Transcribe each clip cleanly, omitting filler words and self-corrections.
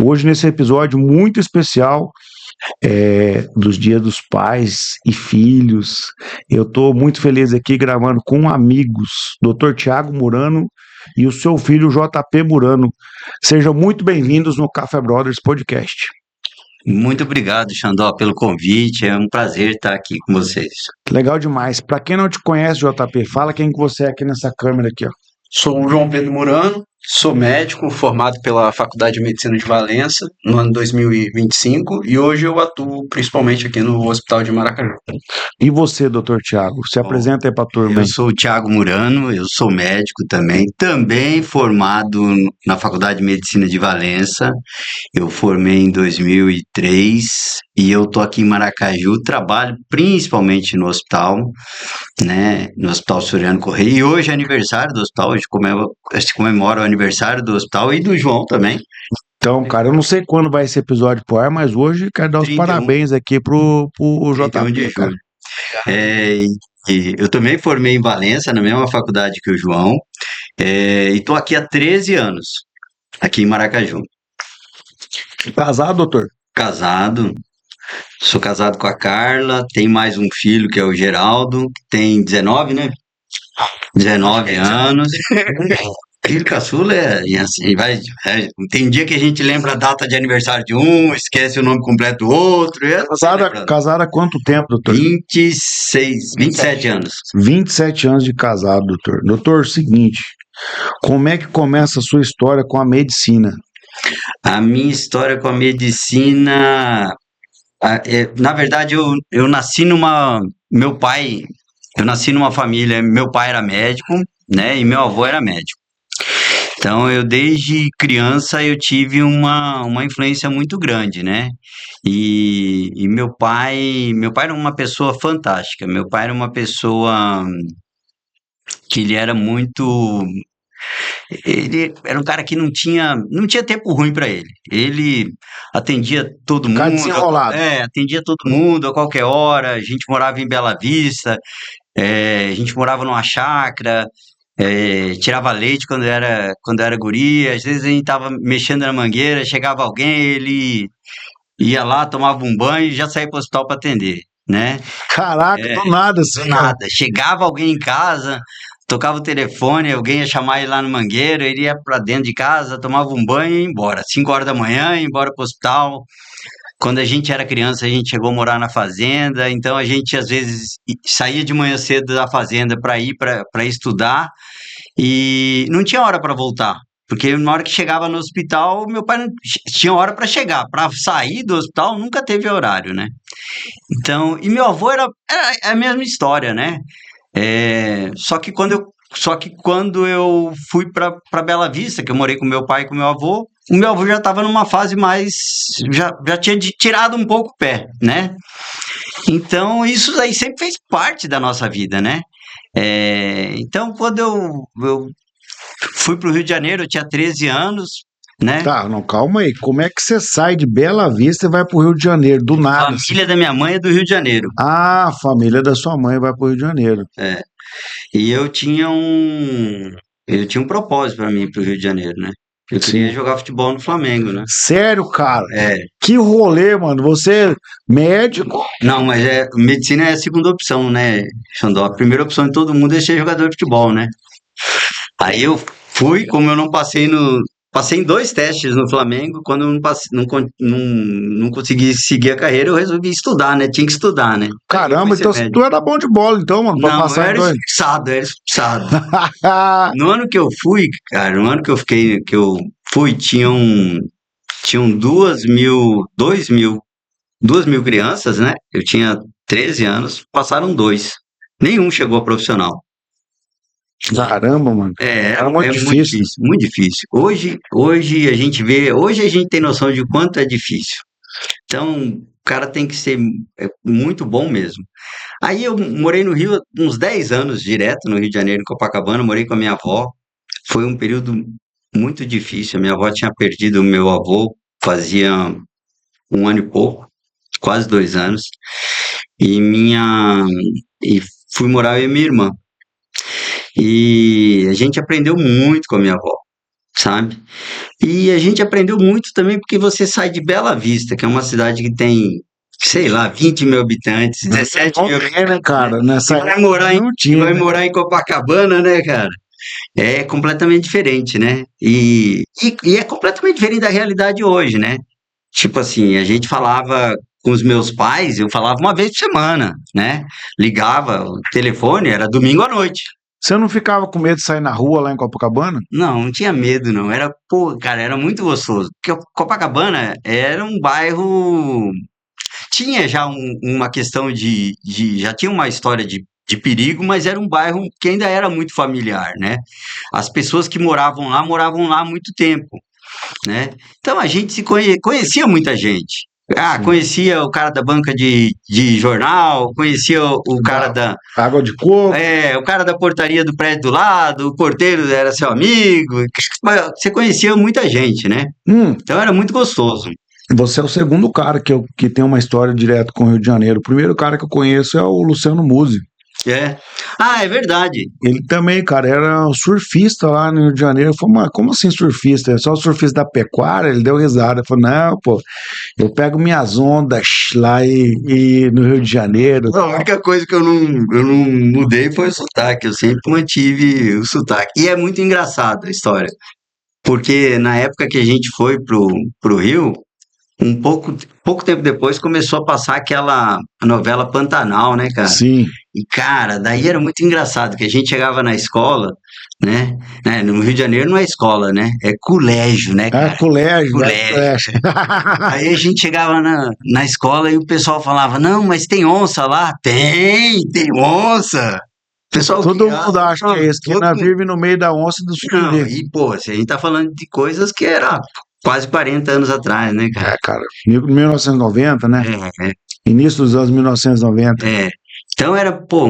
Hoje, nesse episódio muito especial, dos Dias dos Pais e Filhos, eu estou muito feliz aqui gravando com amigos, Dr. Tiago Murano e o seu filho JP Murano. Sejam muito bem-vindos no Café Brothers Podcast. Muito obrigado, Xandó, pelo convite. É um prazer estar aqui com vocês. Legal demais. Para quem não te conhece, JP, fala quem que você é aqui nessa câmera aqui, ó. Sou o João Pedro Murano, sou médico formado pela Faculdade de Medicina de Valença no ano 2025 e hoje eu atuo principalmente aqui no Hospital de Maracaju. E você, Dr. Tiago? Se apresenta aí para a turma. Eu sou o Tiago Murano, eu sou médico também formado na Faculdade de Medicina de Valença. Eu formei em 2003 e eu tô aqui em Maracaju, trabalho principalmente no hospital, né, no Hospital Soriano Correia. E hoje é aniversário do hospital, hoje se comemora o aniversário do hospital e do João também. Então, cara, eu não sei quando vai esse episódio pro ar, mas hoje quero dar os 31. Parabéns aqui pro 31 de JP, cara. julho. E eu também formei em Valença, na mesma faculdade que o João, e tô aqui há 13 anos, aqui em Maracaju. Casado, doutor? Casado, sou casado com a Carla, tem mais um filho que é o Geraldo, que tem 19, né? 19 anos. Filho caçula e assim, tem dia que a gente lembra a data de aniversário de um, esquece o nome completo do outro. Casado há quanto tempo, doutor? 27 anos. 27 anos de casado, doutor. Doutor, seguinte, como é que começa a sua história com a medicina? A minha história com a medicina, na verdade, eu nasci eu nasci numa família, meu pai era médico, né, e meu avô era médico. Então, desde criança, eu tive uma influência muito grande, né? E meu pai era uma pessoa fantástica. Meu pai era uma pessoa que ele era um cara que não tinha tempo ruim para ele. Ele atendia todo mundo. Desenrolado. Atendia todo mundo a qualquer hora. A gente morava em Bela Vista, a gente morava numa chácara. Tirava leite quando era guri, às vezes a gente tava mexendo na mangueira, chegava alguém, ele ia lá, tomava um banho e já saía pro hospital para atender, né? Caraca, do nada, assim. Do nada. Chegava alguém em casa, tocava o telefone, alguém ia chamar ele lá no mangueiro, ele ia para dentro de casa, tomava um banho e ia embora. 5 horas da manhã, ia embora pro hospital. Quando a gente era criança, a gente chegou a morar na fazenda, então a gente às vezes saía de manhã cedo da fazenda para ir para estudar e não tinha hora para voltar, porque na hora que chegava no hospital, meu pai não tinha hora para chegar, para sair do hospital nunca teve horário, né? Então, e meu avô era a mesma história, né? Só que quando eu fui para Bela Vista, que eu morei com meu pai e com meu avô, o meu avô já estava numa fase mais. Já tinha tirado um pouco o pé, né? Então, isso aí sempre fez parte da nossa vida, né? Então, quando eu fui para o Rio de Janeiro, eu tinha 13 anos, né? Tá, não, calma aí. Como é que você sai de Bela Vista e vai pro Rio de Janeiro, do nada? A família da minha mãe é do Rio de Janeiro. Ah, a família da sua mãe vai pro Rio de Janeiro. E eu tinha um propósito para mim ir pro Rio de Janeiro, né? Eu queria jogar futebol no Flamengo, né? Sério, cara? Que rolê, mano. Você é médico? Não, mas medicina é a segunda opção, né, Xandó? A primeira opção de todo mundo é ser jogador de futebol, né? Aí eu fui, como eu não passei Passei em 2 testes no Flamengo, quando eu não consegui seguir a carreira, eu resolvi estudar, né? Tinha que estudar, né? Caramba, então tu era bom de bola, então, mano, pra Não, passar eu em 2. era expulsado. No ano que eu fui, cara, no ano que eu fui, tinham 2.000 crianças, né? Eu tinha 13 anos, passaram 2. Nenhum chegou a profissional. Caramba, mano. Era muito difícil. muito difícil. Hoje a gente tem noção de quanto é difícil. Então, o cara tem que ser muito bom mesmo. Aí eu morei no Rio uns 10 anos direto, no Rio de Janeiro, em Copacabana, morei com a minha avó. Foi um período muito difícil. A minha avó tinha perdido o meu avô fazia 1 ano e pouco, quase 2 anos. E fui morar eu e minha irmã. E a gente aprendeu muito com a minha avó, sabe? E a gente aprendeu muito também porque você sai de Bela Vista, que é uma cidade que tem, sei lá, 20 mil habitantes, 17 mil Não tem, né, habitantes, né? cara? E Nessa vai época morar em, não e tinha, vai né? morar em Copacabana, né, cara? É completamente diferente, né? E é completamente diferente da realidade hoje, né? Tipo assim, a gente falava com os meus pais, eu falava uma vez por semana, né? Ligava, o telefone era domingo à noite. Você não ficava com medo de sair na rua lá em Copacabana? Não tinha medo, não. Era, pô, cara, era muito gostoso. Porque Copacabana era um bairro. Tinha já uma questão já tinha uma história de perigo, mas era um bairro que ainda era muito familiar, né? As pessoas que moravam lá há muito tempo, né? Então a gente conhecia muita gente. Ah, Sim. conhecia o cara da banca de jornal, conhecia o cara Água de coco. o cara da portaria do prédio do lado, o porteiro era seu amigo. Mas você conhecia muita gente, né? Hum, Então era muito gostoso. Você é o segundo cara que tem uma história direto com o Rio de Janeiro. O primeiro cara que eu conheço é o Luciano Musi. É. Ah, é verdade. Ele também, cara, era surfista lá no Rio de Janeiro. Eu falei, mas como assim surfista? É só surfista da pecuária? Ele deu risada. Falou, não, pô, eu pego minhas ondas lá e no Rio de Janeiro. A única coisa que eu não mudei foi o sotaque. Eu sempre mantive o sotaque. E é muito engraçado a história. Porque na época que a gente foi pro Rio, pouco tempo depois começou a passar aquela novela Pantanal, né, cara? Sim. E, cara, daí era muito engraçado, que a gente chegava na escola, né? No Rio de Janeiro não é escola, né? É colégio, né, É cara? colégio, né? Colégio. Aí a gente chegava na escola e o pessoal falava, não, mas tem onça lá? Tem onça. O pessoal Todo mundo acha que é isso, que todo nós mundo- vive no meio da onça e do Não, sucuri. e, pô, se a gente tá falando de coisas que era quase 40 anos atrás, né, cara? É, cara, 1990, né? É, Início dos anos 1990. é. Então era, pô,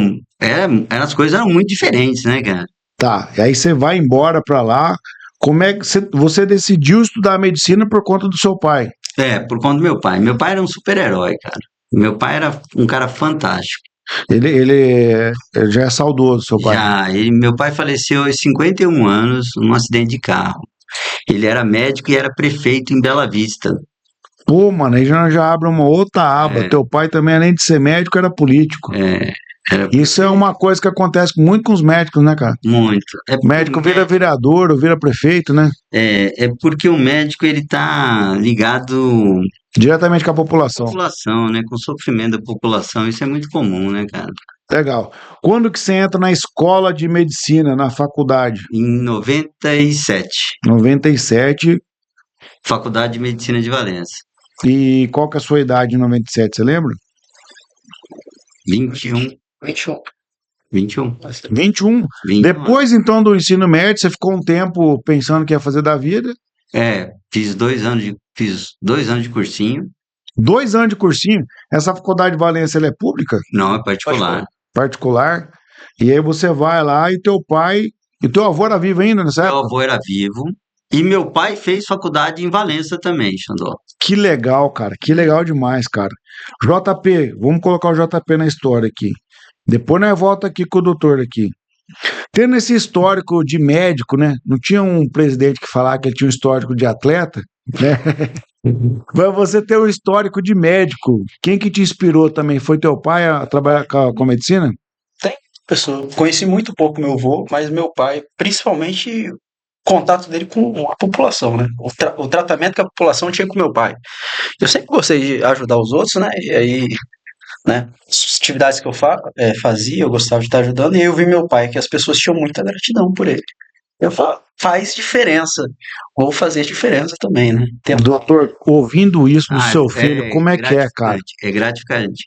as coisas eram muito diferentes, né, cara? Tá, e aí você vai embora pra lá. Como é que você decidiu estudar medicina por conta do seu pai? É, por conta do meu pai. Meu pai era um super-herói, cara. Meu pai era um cara fantástico. Ele já é saudoso, seu pai. Meu pai faleceu aos 51 anos num acidente de carro. Ele era médico e era prefeito em Bela Vista. Pô, mano, aí já abre uma outra aba. É. Teu pai também, além de ser médico, era político. É, era Isso é uma coisa que acontece muito com os médicos, né, cara? muito. O médico vira vereador ou vira prefeito, né? É porque o médico ele tá ligado Diretamente com a com a população. população, né? Com o sofrimento da população. Isso é muito comum, né, cara? Legal. Quando que você entra na escola de medicina, na faculdade? Em 97, 97. Faculdade de Medicina de Valência. E qual que é a sua idade em 97, você lembra? 21, 21. 21. 21. 21 Depois, então, do ensino médio, você ficou um tempo pensando o que ia fazer da vida. fiz 2 anos de cursinho. 2 anos de cursinho. Essa faculdade de Valência, ela é pública? Não, é particular. Particular. E aí você vai lá e teu pai... E teu avô era vivo ainda nessa Meu época? avô era vivo. E meu pai fez faculdade em Valença também, Xandó. Que legal, cara. Que legal demais, cara. JP, vamos colocar o JP na história aqui. Depois nós volta aqui com o doutor aqui. Tendo esse histórico de médico, né? Não tinha um presidente que falava que ele tinha um histórico de atleta, né? Mas você ter um histórico de médico. Quem que te inspirou também? Foi teu pai a trabalhar com a medicina? Pessoa, conheci muito pouco meu avô, mas meu pai, principalmente contato dele com a população, né? O tratamento que a população tinha com meu pai. Eu sempre gostei de ajudar os outros, né? E aí, né? As atividades que eu fazia, eu gostava de estar ajudando, e aí eu vi meu pai, que as pessoas tinham muita gratidão por ele. Eu falo, faz diferença. Vou fazer diferença também, né? Doutor, ouvindo isso do seu filho, como é que é, cara? É gratificante.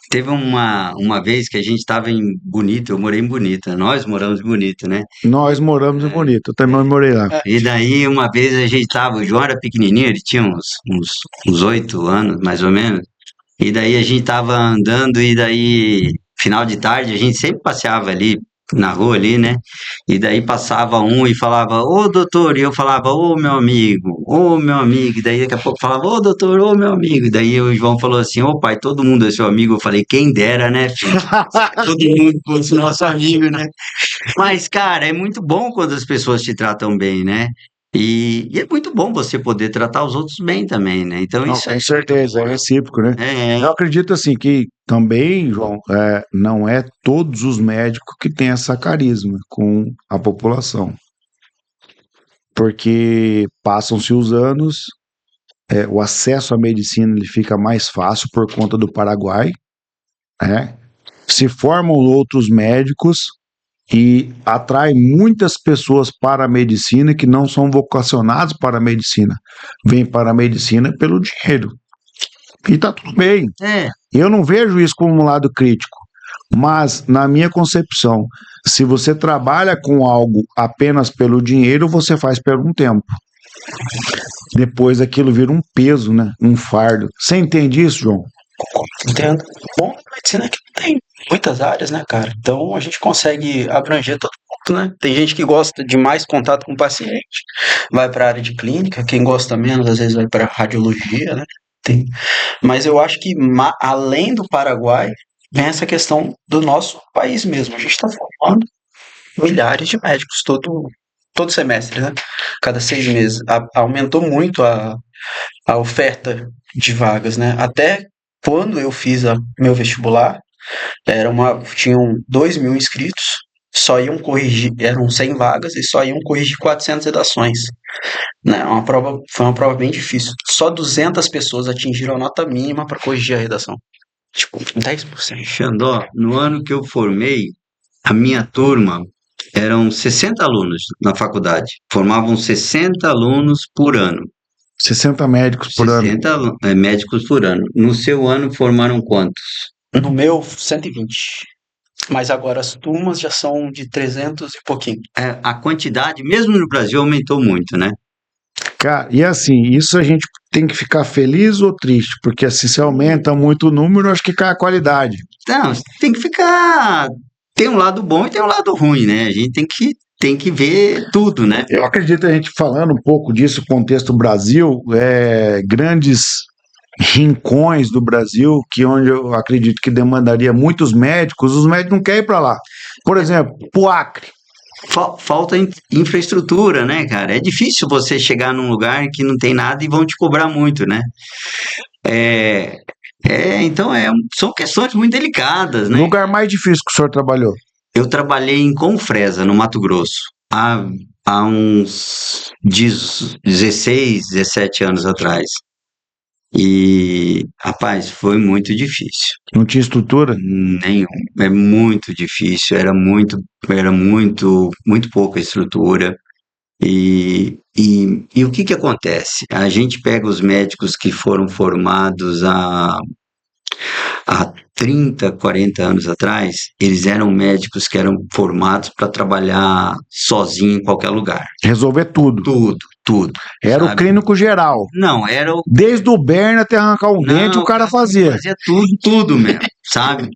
Teve uma vez que a gente estava em Bonito, eu morei em Bonita, nós moramos em Bonito, né? Nós moramos em Bonito, eu também morei lá. E daí, uma vez a gente tava, o João era pequenininho, ele tinha uns 8 anos, mais ou menos. E daí a gente tava andando e daí, final de tarde, a gente sempre passeava ali na rua ali, né? E daí passava um e falava, ô doutor, e eu falava, ô meu amigo, e daí daqui a pouco falava, ô doutor, ô meu amigo, e daí o João falou assim, ô pai, todo mundo é seu amigo, eu falei, quem dera, né, filho? Todo mundo fosse nosso amigo, né? Mas, cara, é muito bom quando as pessoas te tratam bem, né? E é muito bom você poder tratar os outros bem também, né? Então Não, isso é com muito certeza, é bom. recíproco, né? É, Eu acredito assim que também, João, não é todos os médicos que têm essa carisma com a população, porque passam-se os anos, o acesso à medicina ele fica mais fácil por conta do Paraguai, né? Se formam outros médicos e atrai muitas pessoas para a medicina que não são vocacionados para a medicina, vêm para a medicina pelo dinheiro. E tá tudo bem. é, Eu não vejo isso como um lado crítico, mas na minha concepção, se você trabalha com algo apenas pelo dinheiro, você faz por um tempo. Depois aquilo vira um peso, né? Um fardo. Você entende isso, João? Entendo. Bom, a medicina é que tem muitas áreas, né, cara? Então a gente consegue abranger todo mundo, né? Tem gente que gosta de mais contato com o paciente, vai para a área de clínica, quem gosta menos, às vezes vai para radiologia, né? Tem. Mas eu acho que além do Paraguai, vem essa questão do nosso país mesmo. A gente está formando milhares de médicos todo semestre, né? Cada 6 meses. Aumentou muito a oferta de vagas, né? Até quando eu fiz meu vestibular, tinham 2.000 inscritos, só iam corrigir, eram 100 vagas e só iam corrigir 400 redações, né? Foi uma prova bem difícil. Só 200 pessoas atingiram a nota mínima para corrigir a redação. Tipo, 10%. Xandó, no ano que eu formei, a minha turma eram 60 alunos na faculdade. Formavam 60 alunos por ano. 60 médicos por ano. 60 médicos por ano. No seu ano formaram quantos? No meu, 120. Mas agora as turmas já são de 300 e pouquinho. A quantidade, mesmo no Brasil, aumentou muito, né? Cara, e assim, isso a gente tem que ficar feliz ou triste, porque assim, se aumenta muito o número, acho que cai a qualidade. Não, tem que ficar. Tem um lado bom e tem um lado ruim, né? A gente tem que ver tudo, né? Eu acredito a gente falando um pouco disso, contexto Brasil, grandes rincões do Brasil, que onde eu acredito que demandaria muitos médicos, os médicos não querem ir para lá. Por exemplo, o Acre. Falta infraestrutura, né, cara? É difícil você chegar num lugar que não tem nada e vão te cobrar muito, né? Então são questões muito delicadas, né? Lugar mais difícil que o senhor trabalhou. Eu trabalhei em Confresa, no Mato Grosso, há uns 16, 17 anos atrás. E, rapaz, foi muito difícil. Não tinha estrutura? Nenhum. É muito difícil, muito pouca estrutura. E o que acontece? A gente pega os médicos que foram formados há 30, 40 anos atrás, eles eram médicos que eram formados para trabalhar sozinho em qualquer lugar. Resolver tudo. Tudo. Era sabe? o clínico geral. Não, era o. Desde o Berna até arrancar um dente, o cara fazia. Fazia tudo mesmo, sabe?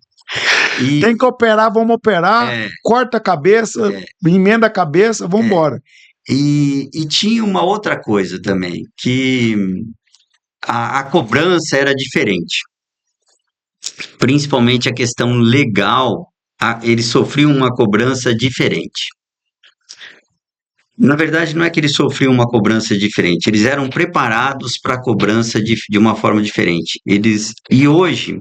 E, Tem que operar, vamos operar, corta a cabeça, emenda a cabeça, vamos embora. E tinha uma outra coisa também, que a cobrança era diferente. Principalmente a questão legal, eles sofriam uma cobrança diferente. Na verdade, não é que eles sofriam uma cobrança diferente, eles eram preparados para a cobrança de uma forma diferente. E hoje,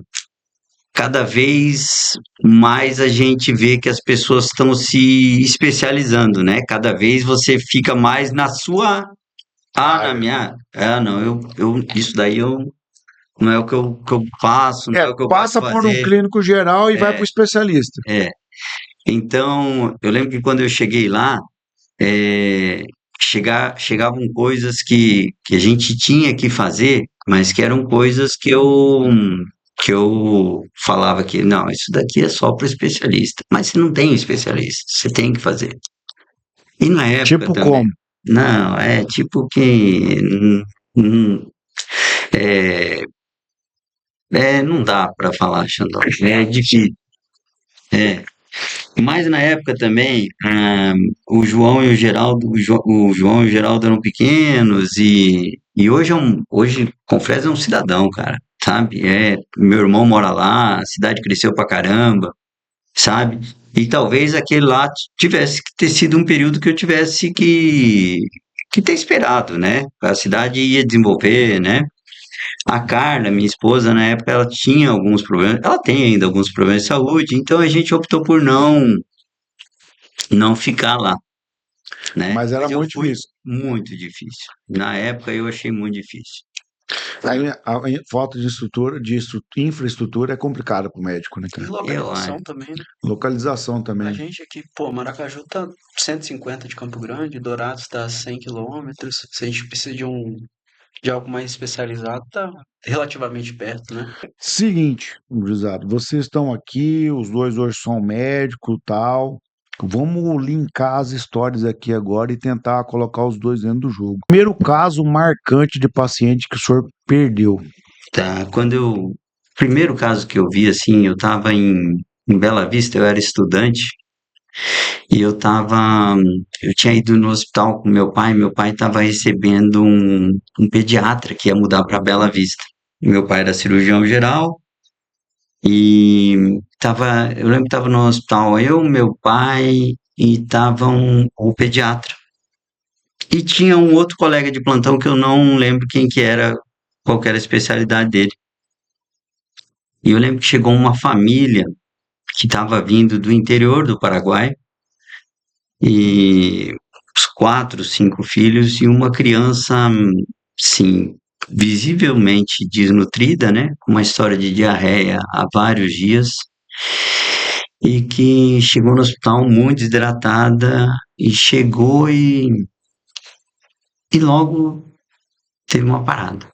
cada vez mais a gente vê que as pessoas estão se especializando, né? Cada vez você fica mais na sua. Na minha. Não, isso daí não é o que eu faço, não é o que eu passa gosto de por um fazer. clínico geral e vai para o especialista. Então, eu lembro que quando eu cheguei lá, chegavam coisas que a gente tinha que fazer, mas que eram coisas que eu falava que, não, isso daqui é só para o especialista. Mas você não tem um especialista, você tem que fazer. E na época Tipo também. como? Não, é tipo que não dá para falar, Xandó. É difícil. Mas na época também, o João e o Geraldo, o João e o Geraldo eram pequenos e hoje Confresa é um cidadão, cara, sabe? Meu irmão mora lá, a cidade cresceu pra caramba, sabe? E talvez aquele lá tivesse que ter sido um período que eu tivesse que ter esperado, né? A cidade ia desenvolver, né? A Carla, minha esposa, na época, ela tinha alguns problemas, ela tem ainda alguns problemas de saúde, então a gente optou por não ficar lá, né? Mas era Mas eu muito fui difícil. muito difícil. Na época eu achei muito difícil. Aí a falta de estrutura, infraestrutura é complicada para o médico, né, E cara? Eu localização acho. também, né? Localização A também. gente aqui, pô, Maracaju tá 150 de Campo Grande, Dourados tá 100 quilômetros. Se a gente precisa de algo mais especializado, tá relativamente perto, né? Seguinte, gurizada, vocês estão aqui, os dois hoje são médicos e tal. Vamos linkar as histórias aqui agora e tentar colocar os dois dentro do jogo. Primeiro caso marcante de paciente que o senhor perdeu. Tá, primeiro caso que eu vi, assim, eu tava em Bela Vista, eu era estudante, e eu tinha ido no hospital com meu pai estava recebendo um pediatra que ia mudar para Bela Vista. Meu pai era cirurgião geral, eu lembro que estava no hospital eu, meu pai e o pediatra. E tinha um outro colega de plantão que eu não lembro quem que era, qual que era a especialidade dele. E eu lembro que chegou uma família que estava vindo do interior do Paraguai, e os quatro, cinco filhos e uma criança, sim, visivelmente desnutrida, né, com uma história de diarreia há vários dias, e que chegou no hospital muito desidratada e chegou e logo teve uma parada.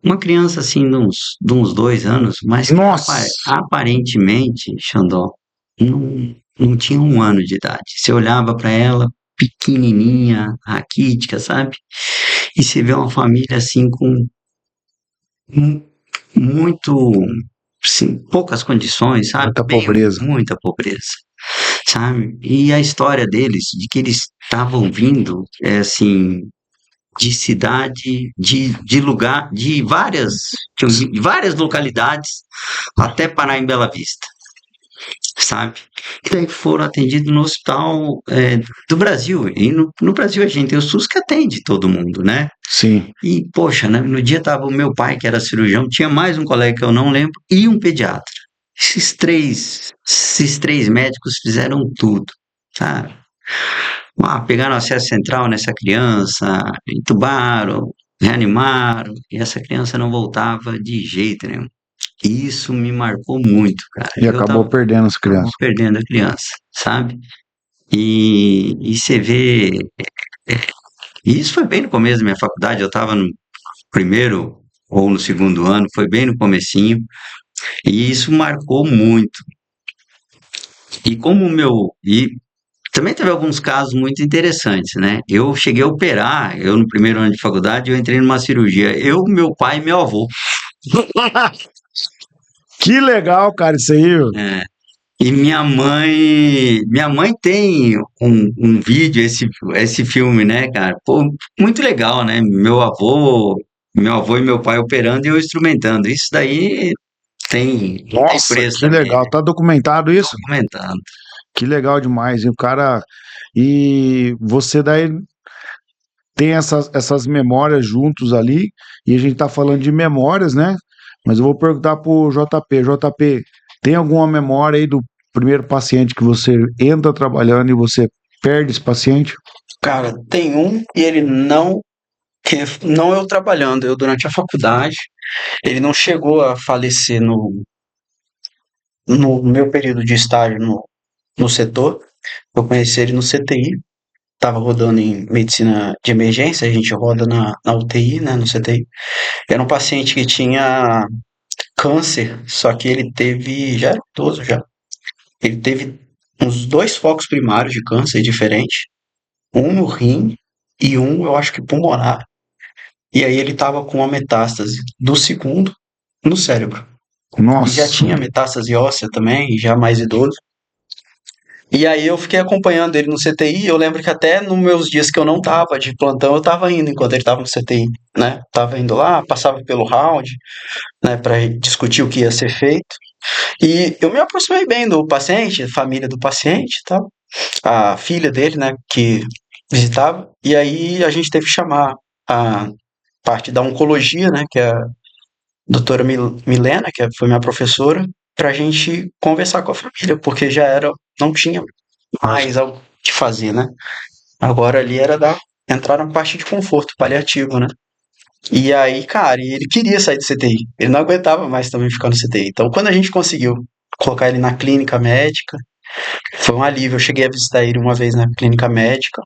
Uma criança assim de uns 2 anos, mas que Nossa! aparentemente, Xandó, não tinha 1 ano de idade. Você olhava para ela, pequenininha, raquítica, sabe? E você vê uma família assim com mu- muito, assim, poucas condições, sabe? Muita pobreza. Muita pobreza, sabe? E a história deles, de que eles estavam vindo, é assim, de cidade, de lugar, de várias localidades, até parar em Bela Vista, sabe? E daí foram atendidos no hospital do Brasil. E no Brasil a gente tem o SUS que atende todo mundo, né? Sim. E, poxa, né, no dia tava o meu pai, que era cirurgião, tinha mais um colega que eu não lembro, e um pediatra. Esses três médicos fizeram tudo, sabe? Pegaram acesso central nessa criança, entubaram, reanimaram, e essa criança não voltava de jeito nenhum. E isso me marcou muito, cara. E acabou perdendo as Acabou crianças. perdendo a criança, sabe? E você vê. E isso foi bem no começo da minha faculdade, eu estava no primeiro ou no segundo ano, foi bem no comecinho, e isso marcou muito. E como o meu. E também teve alguns casos muito interessantes, né? Eu cheguei a operar, eu no primeiro ano de faculdade, eu entrei numa cirurgia. Eu, meu pai e meu avô. Que legal, cara, isso aí. É, e minha mãe tem um vídeo, esse filme, né, cara? Pô, muito legal, né? Meu avô e meu pai operando e eu instrumentando. Isso daí tem Nossa, preço que também, legal. né? Tá documentado isso? Documentando. Que legal demais. E o cara. E você daí tem essas memórias juntos ali, e a gente tá falando de memórias, né? Mas eu vou perguntar pro JP. JP, tem alguma memória aí do primeiro paciente que você entra trabalhando e você perde esse paciente? Cara, tem um e ele que não eu trabalhando, eu durante a faculdade, ele não chegou a falecer no meu período de estágio no setor. Eu conheci ele no CTI, estava rodando em medicina de emergência, a gente roda na UTI, né, no CTI. Era um paciente que tinha câncer, só que ele teve, já era idoso já, ele teve uns 2 focos primários de câncer diferentes, um no rim e um, eu acho que pulmonar. E aí ele estava com uma metástase do segundo no cérebro. E já Nossa, tinha metástase óssea também, já mais idoso. E aí eu fiquei acompanhando ele no CTI. Eu lembro que até nos meus dias que eu não tava de plantão, eu tava indo enquanto ele tava no CTI, né? Tava indo lá, passava pelo round, né, para discutir o que ia ser feito. E eu me aproximei bem do paciente, família do paciente, e tal. A filha dele, né, que visitava, e aí a gente teve que chamar a parte da oncologia, né, que é a doutora Milena, que foi minha professora, para a gente conversar com a família, porque não tinha mais algo que fazer, né? Agora ali era entrar na parte de conforto paliativo, né? E aí, cara, ele queria sair do CTI. Ele não aguentava mais também ficar no CTI. Então, quando a gente conseguiu colocar ele na clínica médica, foi um alívio. Eu cheguei a visitar ele uma vez na clínica médica.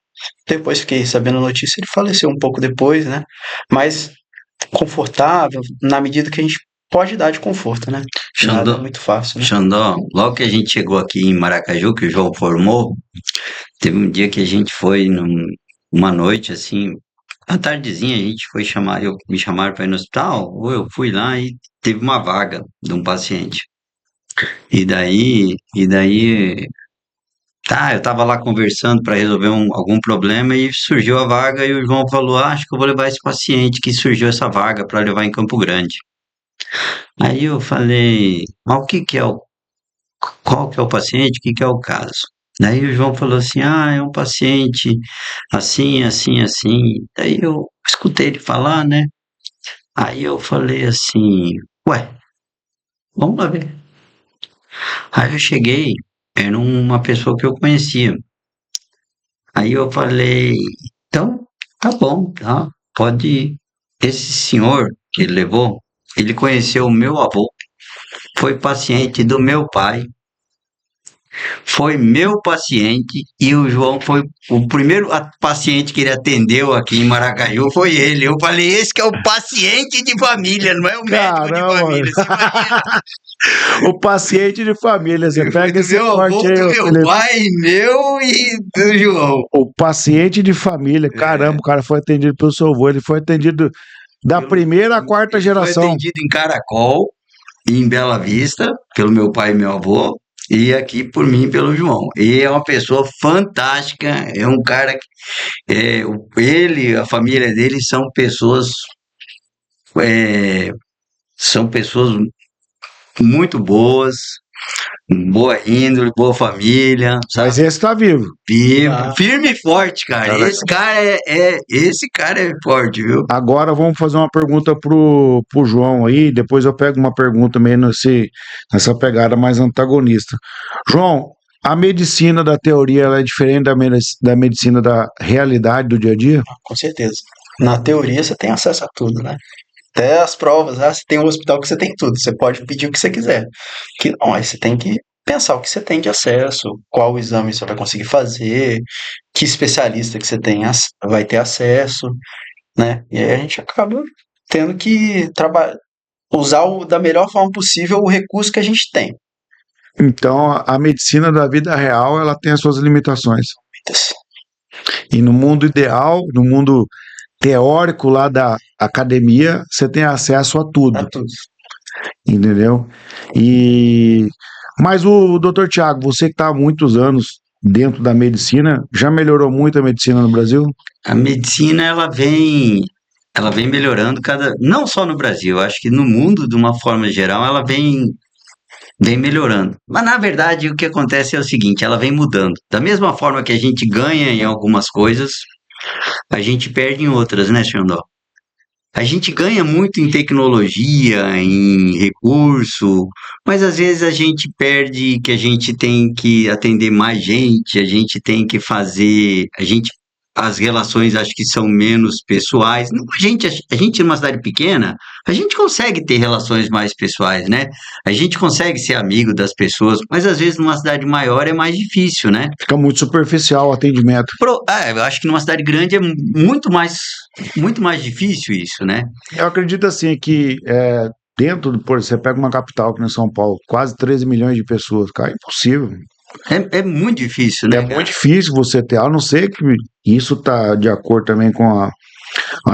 Depois fiquei sabendo a notícia, ele faleceu um pouco depois, né? Mas confortável, na medida que a gente pode dar de conforto, né? Nada é Xandó, muito fácil, né? Xandó, logo que a gente chegou aqui em Maracaju, que o João formou, teve um dia que a gente foi uma noite assim, à tardezinha a gente foi chamar, me chamaram para ir no hospital, ou eu fui lá e teve uma vaga de um paciente. E daí, tá, eu tava lá conversando para resolver algum problema e surgiu a vaga e o João falou, acho que eu vou levar esse paciente que surgiu essa vaga para levar em Campo Grande. Aí eu falei, mas o que que é qual que é o paciente, o que que é o caso? Daí o João falou assim, é um paciente assim, assim, assim. Daí eu escutei ele falar, né? Aí eu falei assim, ué, vamos lá ver. Aí eu cheguei, era uma pessoa que eu conhecia. Aí eu falei, então, tá bom, tá, pode ir. Esse senhor que ele levou, ele conheceu o meu avô, foi paciente do meu pai, foi meu paciente e o João foi o primeiro paciente que ele atendeu aqui em Maracaju, foi ele. Eu falei, esse que é o paciente de família, não é o médico de Caramba, família. Você imagina? o paciente de família, você Foi pega do esse meu avô, corte aí, do ô, meu Felipe. pai, meu e do João. O paciente de família, caramba, o cara foi atendido pelo seu avô, ele foi atendido da primeira à quarta Ele foi geração. atendido em Caracol, e em Bela Vista, pelo meu pai e meu avô, e aqui por mim e pelo João. E é uma pessoa fantástica, é um cara que ele, a família dele é, são pessoas muito boas, boa índole, boa família, Mas sabe? esse tá vivo. Ah. Firme e forte, cara. Cara, Esse cara é forte, viu? agora vamos fazer uma pergunta pro João aí, depois eu pego uma pergunta meio nessa pegada mais antagonista. João, a medicina da teoria ela é diferente da medicina da realidade do dia a dia? Com certeza. Na teoria você tem acesso a tudo, né? Até as provas, você tem um hospital que você tem tudo, você pode pedir o que você quiser. Que não, aí você tem que pensar o que você tem de acesso, qual exame você vai conseguir fazer, que especialista que você vai ter acesso, né? E aí a gente acaba tendo que usar da melhor forma possível o recurso que a gente tem. Então, a medicina da vida real, ela tem as suas limitações. E no mundo ideal, no mundo teórico lá da academia, você tem acesso a tudo, Dá tudo. entendeu? Mas o doutor Tiago, você que está há muitos anos dentro da medicina, já melhorou muito a medicina no Brasil? A medicina ela vem melhorando não só no Brasil, acho que no mundo de uma forma geral ela vem melhorando. Mas na verdade o que acontece é o seguinte, ela vem mudando. Da mesma forma que a gente ganha em algumas coisas, a gente perde em outras, né, Xandó? A gente ganha muito em tecnologia, em recurso, mas às vezes a gente perde que a gente tem que atender mais gente, a gente tem que fazer, as relações acho que são menos pessoais. Não, a gente numa cidade pequena, a gente consegue ter relações mais pessoais, né? A gente consegue ser amigo das pessoas, mas às vezes numa cidade maior é mais difícil, né? Fica muito superficial o atendimento. Eu acho que numa cidade grande é muito mais difícil isso, né? Eu acredito assim que dentro, por exemplo, você pega uma capital como São Paulo, quase 13 milhões de pessoas, cara, é impossível. É muito difícil, né? É muito difícil você ter, a não ser que isso está de acordo também com a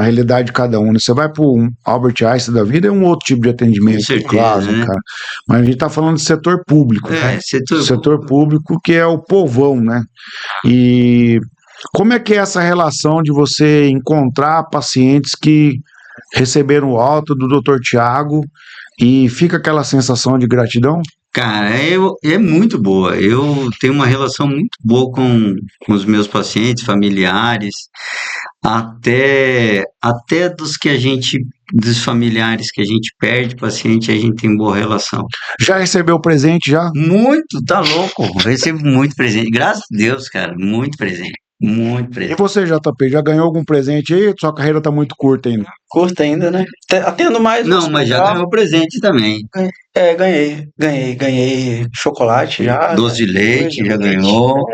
realidade de cada um, né? Você vai para o Albert Einstein da vida, é um outro tipo de atendimento, Com certeza, claro, né? cara. Mas a gente está falando de setor público, né? Setor público que é o povão, né? E como é que é essa relação de você encontrar pacientes que receberam o alta do Dr. Tiago e fica aquela sensação de gratidão? Cara, é muito boa. Eu tenho uma relação muito boa com os meus pacientes, familiares, até dos familiares que a gente perde, paciente, a gente tem boa relação. Já recebeu presente já? Muito, tá louco. Eu recebo muito presente. Graças a Deus, cara, muito presente. Muito E presente. você, JP, já ganhou algum presente aí? Sua carreira tá muito curta ainda. Curta ainda, né? Atendo mais no Não, mas já hospital. ganhou presente também. Ganhei chocolate já, Doce de leite, já ganhou.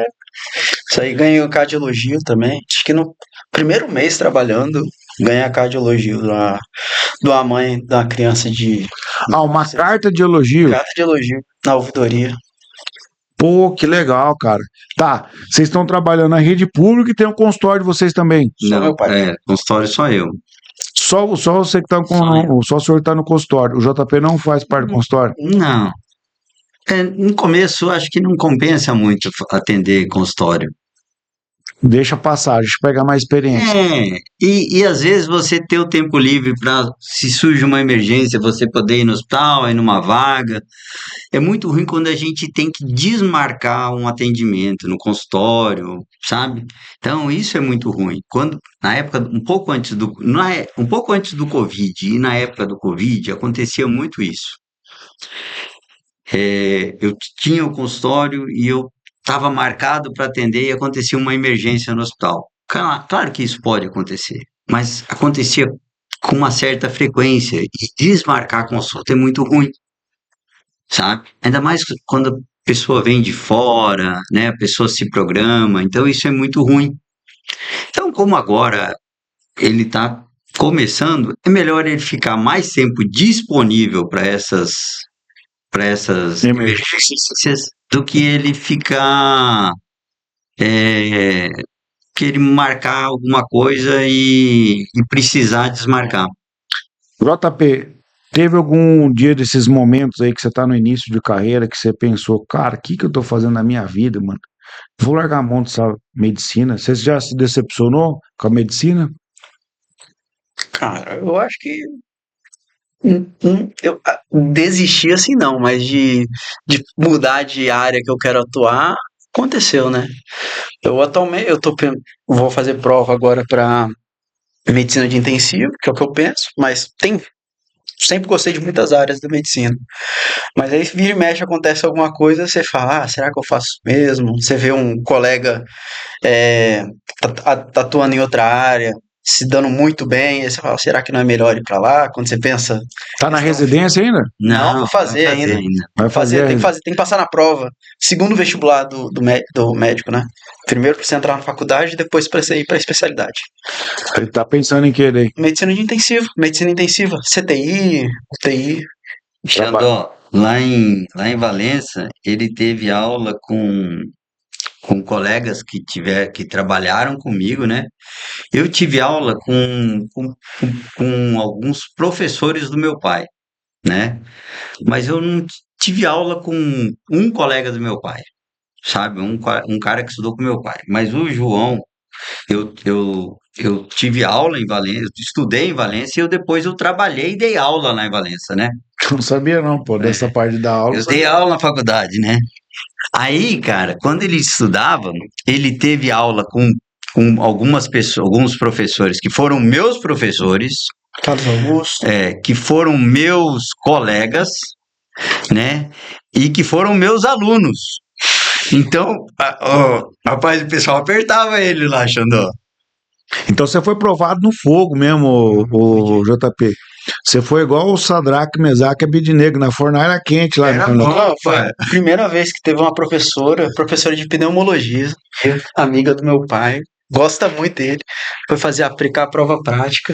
Isso aí, ganhei o cardiologio também. Acho que no primeiro mês trabalhando, ganhei a cardiologio de uma mãe da criança de Ah, uma carta de elogio. carta de elogio na ouvidoria. Pô, que legal, cara. Tá, vocês estão trabalhando na rede pública e tem um consultório de vocês também. Só meu pai. Consultório só eu. Só você que tá só o senhor que tá no consultório. O JP não faz parte do consultório. Não. No começo, acho que não compensa muito atender consultório. Deixa passar, deixa eu pegar mais experiência. E às vezes você ter o tempo livre para, se surge uma emergência, você poder ir no hospital, ir numa vaga. É muito ruim quando a gente tem que desmarcar um atendimento no consultório, sabe? Então, isso é muito ruim. Quando, na época, um pouco antes do Covid e na época do Covid, acontecia muito isso. Eu tinha o consultório e eu estava marcado para atender e acontecia uma emergência no hospital. Claro que isso pode acontecer, mas acontecia com uma certa frequência e desmarcar a consulta é muito ruim, sabe? Ainda mais quando a pessoa vem de fora, né? A pessoa se programa, então isso é muito ruim. Então, como agora ele está começando, é melhor ele ficar mais tempo disponível para essas emergências do que ele ficar que ele marcar alguma coisa e precisar desmarcar. JP, teve algum dia desses momentos aí que você tá no início de carreira que você pensou, cara, o que que eu tô fazendo na minha vida, mano? Vou largar a mão dessa medicina. Você já se decepcionou com a medicina? Cara, eu acho que eu desisti assim não, mas de mudar de área que eu quero atuar, aconteceu, né? Eu atualmente vou fazer prova agora para medicina de intensivo, que é o que eu penso, mas sempre gostei de muitas áreas da medicina. Mas aí vira e mexe acontece alguma coisa, você fala, será que eu faço mesmo? Você vê um colega atuando em outra área, se dando muito bem, aí você fala, será que não é melhor ir para lá? Quando você pensa, Tá na residência ainda? não, vou fazer vai ainda. Vai fazer Tem que passar na prova. Segundo vestibular do médico, né? Primeiro pra você entrar na faculdade, depois pra você ir pra especialidade. Ele tá pensando em querer. Medicina intensiva, CTI, UTI. Xandó, lá em Valença, ele teve aula com colegas que trabalharam comigo, né? Eu tive aula com alguns professores do meu pai, né? Mas eu não tive aula com um colega do meu pai, sabe? Um cara que estudou com meu pai. Mas o João, eu tive aula em Valença, eu estudei em Valência e depois eu trabalhei e dei aula lá em Valença, né? Não sabia não, pô, dessa parte da aula. Eu dei aula na faculdade, né? Aí, cara, quando ele estudava, ele teve aula com algumas pessoas, alguns professores que foram meus professores, Carlos Augusto. que foram meus colegas, né? E que foram meus alunos. Então, rapaz, o pessoal apertava ele lá, Xandó. Então você foi provado no fogo mesmo, o JP. Você foi igual o Sadraque, Mesaque e Abednego, na fornalha quente lá. Era no- bom. Foi a primeira vez que teve uma professora de pneumologia, amiga do meu pai, gosta muito dele. Foi aplicar a prova prática,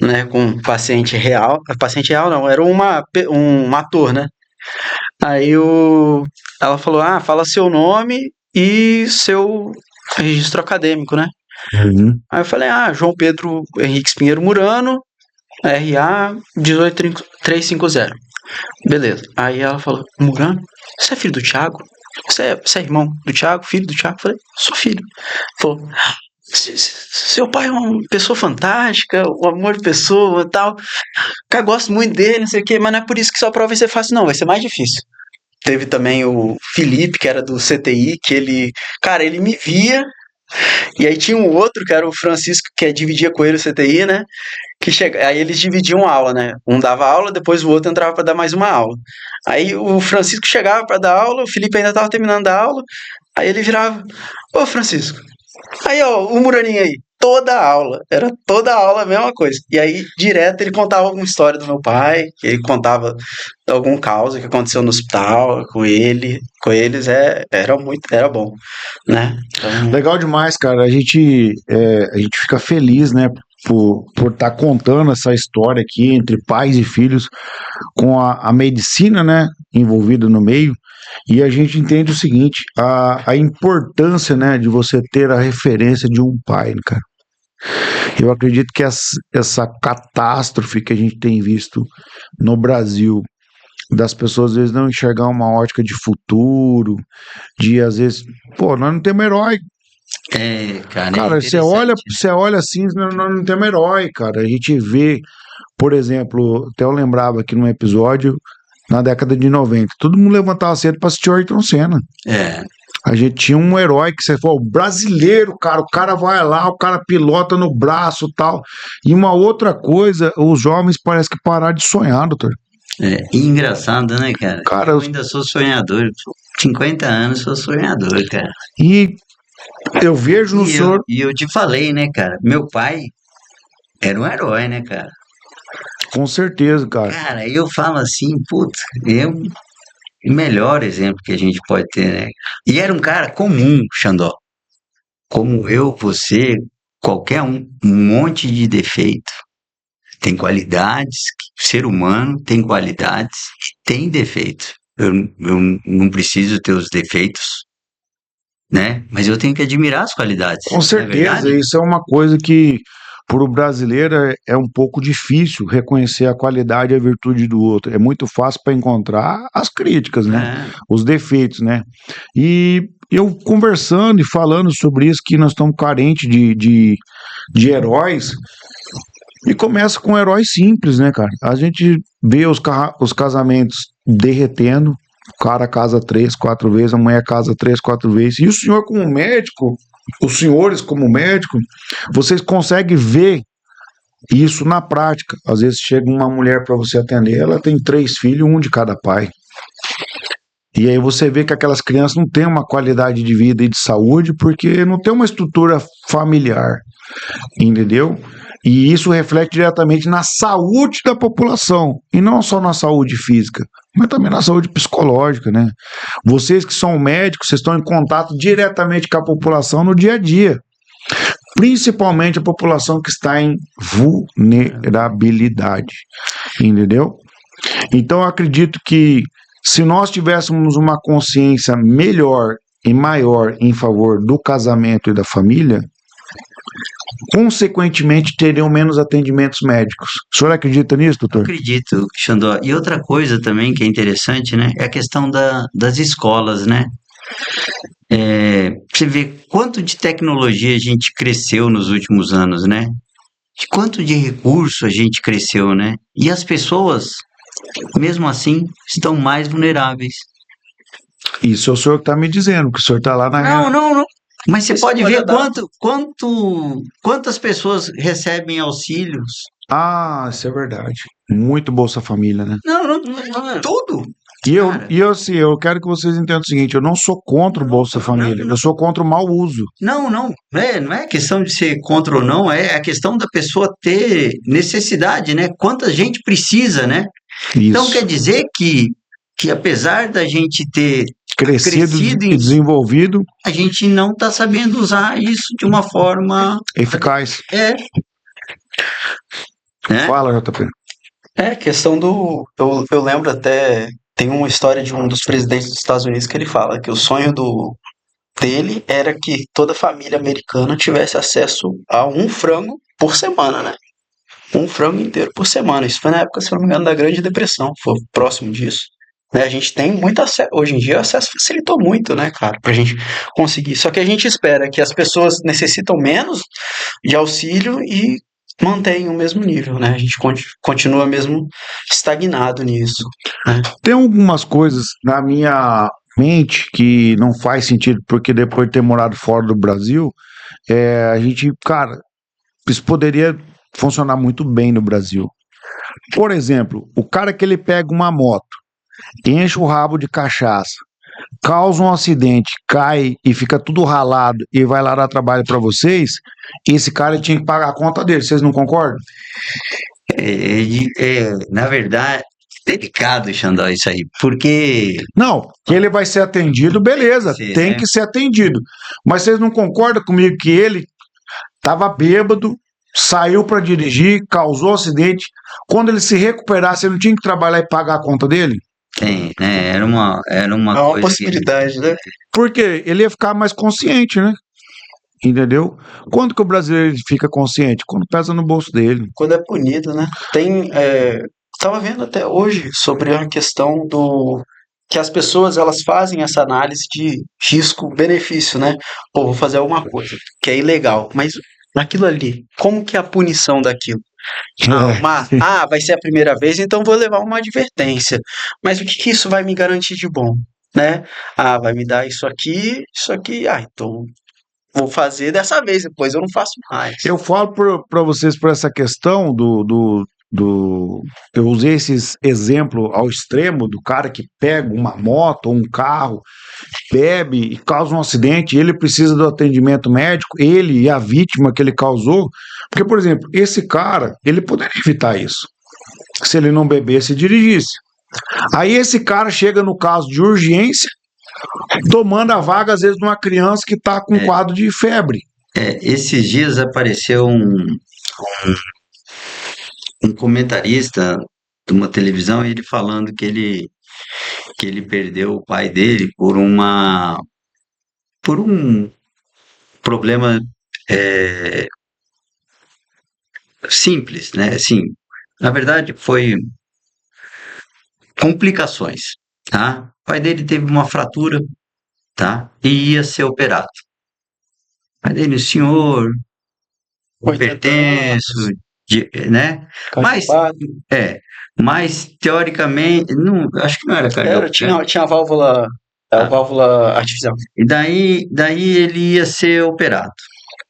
né, com paciente real. Paciente real não, era um ator, né? Aí ela falou, fala seu nome e seu registro acadêmico, né? Uhum. Aí eu falei, João Pedro Henrique Pinheiro Murano, RA 18350. Beleza. Aí ela falou, Murano, você é filho do Thiago? Você é irmão do Thiago, filho do Thiago? Eu falei, sou filho. Falou, seu pai é uma pessoa fantástica, um amor de pessoa e tal. Cara, gosto muito dele, não sei o quê, mas não é por isso que sua prova vai ser fácil, não, vai ser mais difícil. Teve também o Felipe, que era do CTI, que cara, ele me via. E aí tinha um outro, que era o Francisco, que dividia com ele o CTI, né? Aí eles dividiam a aula, né? Um dava aula, depois o outro entrava para dar mais uma aula. Aí o Francisco chegava para dar aula, o Felipe ainda estava terminando a aula, aí ele virava: ô Francisco, aí ó, o Muraninho aí, era toda a aula a mesma coisa. E aí, direto, ele contava alguma história do meu pai, ele contava algum caos que aconteceu no hospital com eles, era bom, né? Então, Legal demais, cara. A gente fica feliz, né, por estar contando essa história aqui entre pais e filhos, com a medicina, né, envolvida no meio. E a gente entende o seguinte: a importância, né, de você ter a referência de um pai, né, cara. Eu acredito que essa catástrofe que a gente tem visto no Brasil, das pessoas às vezes não enxergar uma ótica de futuro, de às vezes, pô, nós não temos herói. Cara, é Cara, interessante, né? você olha assim, nós não temos herói, cara. A gente vê, por exemplo, até eu lembrava aqui num episódio, na década de 90, todo mundo levantava cedo pra assistir o Ayrton Senna. É, A gente tinha um herói que você falou, o brasileiro, cara, o cara vai lá, o cara pilota no braço e tal. E uma outra coisa, os jovens parecem que pararam de sonhar, doutor. e engraçado, né, cara? Cara, Eu ainda sou sonhador. 50 anos sou sonhador, cara. e eu vejo no senhor. E eu te falei, né, cara? Meu pai era um herói, né, cara? Com certeza, cara. Cara, eu falo assim, putz, é o melhor exemplo que a gente pode ter, né? E era um cara comum, Xandó. Como eu, você, qualquer um monte de defeito. Tem qualidades, o ser humano tem qualidades e tem defeitos. Eu não preciso ter os defeitos, né? Mas eu tenho que admirar as qualidades. Com não é certeza, verdade? isso é uma coisa que para o brasileiro é um pouco difícil reconhecer a qualidade e a virtude do outro. É muito fácil para encontrar as críticas, né? É, Os defeitos, né? E eu conversando e falando sobre isso, que nós estamos carentes de heróis, e começa com heróis simples, né, cara? A gente vê os casamentos derretendo, o cara casa 3, 4 vezes, a mulher casa 3, 4 vezes. E o senhor, como médico, os senhores, como médico, vocês conseguem ver isso na prática. Às vezes chega uma mulher para você atender, ela tem 3 filhos, um de cada pai. E aí você vê que aquelas crianças não têm uma qualidade de vida e de saúde porque não tem uma estrutura familiar, entendeu? E isso reflete diretamente na saúde da população, e não só na saúde física, mas também na saúde psicológica, né? Vocês que são médicos, vocês estão em contato diretamente com a população no dia a dia, principalmente a população que está em vulnerabilidade, entendeu? Então eu acredito que se nós tivéssemos uma consciência melhor e maior em favor do casamento e da família, consequentemente teriam menos atendimentos médicos. O senhor acredita nisso, doutor? acredito, Xandó. E outra coisa também que é interessante, né? É a questão das escolas, né? Você vê quanto de tecnologia a gente cresceu nos últimos anos, né? De quanto de recurso a gente cresceu, né? E as pessoas, mesmo assim, estão mais vulneráveis. Isso é o senhor que está me dizendo, que o senhor está lá na Não. Mas você Isso pode pode ver dar. quantas pessoas recebem auxílios. Ah, isso é verdade. Muito Bolsa Família, né? Não, tudo. Cara. Assim, eu quero que vocês entendam o seguinte: eu não sou contra o Bolsa Família, eu sou contra o mau uso. Não é questão de ser contra ou não, é a questão da pessoa ter necessidade, né? Quanta gente precisa, né? Então Isso. quer dizer que apesar da gente ter Crescido crescido e desenvolvido, a gente não está sabendo usar isso de uma forma eficaz. né? Fala, JP. Questão do. Eu lembro até. Tem uma história de um dos presidentes dos Estados Unidos que ele fala que o sonho dele era que toda família americana tivesse acesso a um frango por semana, né? Um frango inteiro por semana. Isso foi na época, se não me engano, da Grande Depressão. Foi próximo disso. Né? A gente tem muito acesso. Hoje em dia, o acesso facilitou muito, né, cara? Pra gente conseguir. Só que a gente espera que as pessoas necessitam menos de auxílio e mantém o mesmo nível, né? A gente continua mesmo estagnado nisso, né? Tem algumas coisas na minha mente que não faz sentido, porque depois de ter morado fora do Brasil, a gente, cara, isso poderia funcionar muito bem no Brasil. Por exemplo, o cara que ele pega uma moto, enche o rabo de cachaça, causa um acidente, cai e fica tudo ralado e vai lá dar trabalho para vocês, esse cara tinha que pagar a conta dele, vocês não concordam? Na verdade, delicado, Xandó, isso aí, porque Não, que ele vai ser atendido, beleza, Sim, tem né? que ser atendido. Mas vocês não concordam comigo que ele estava bêbado, saiu para dirigir, causou acidente. Quando ele se recuperasse, você não tinha que trabalhar e pagar a conta dele? tem, né? Era uma É uma coisa que possibilidade, né? Porque ele ia ficar mais consciente, né? Entendeu? Quando que o brasileiro fica consciente? Quando pesa no bolso dele. Quando é punido, né? Estava vendo até hoje sobre a questão do que as pessoas elas fazem essa análise de risco-benefício, né? Pô, vou fazer alguma coisa que é ilegal, mas aquilo ali, como que é a punição daquilo? Vai ser a primeira vez, então vou levar uma advertência. Mas o que que isso vai me garantir de bom, né? Vai me dar isso aqui, então vou fazer dessa vez, depois eu não faço mais. Eu falo para vocês por essa questão eu usei esse exemplo ao extremo do cara que pega uma moto ou um carro, bebe e causa um acidente, e ele precisa do atendimento médico, ele e a vítima que ele causou, porque, por exemplo, esse cara, ele poderia evitar isso, se ele não bebesse e dirigisse. Aí esse cara chega no caso de urgência, tomando a vaga, às vezes, de uma criança que está com um quadro de febre. esses dias apareceu um comentarista de uma televisão, ele falando que ele perdeu o pai dele por um problema é, simples, né? Assim, na verdade, foi complicações, tá? O pai dele teve uma fratura, tá? E ia ser operado. O pai dele, senhor, 80 hipertenso, anos, né? Mas, cardiopata. mas teoricamente, não, acho que não era cardiopata. Tinha a válvula, a Ah, válvula artificial. e daí ele ia ser operado.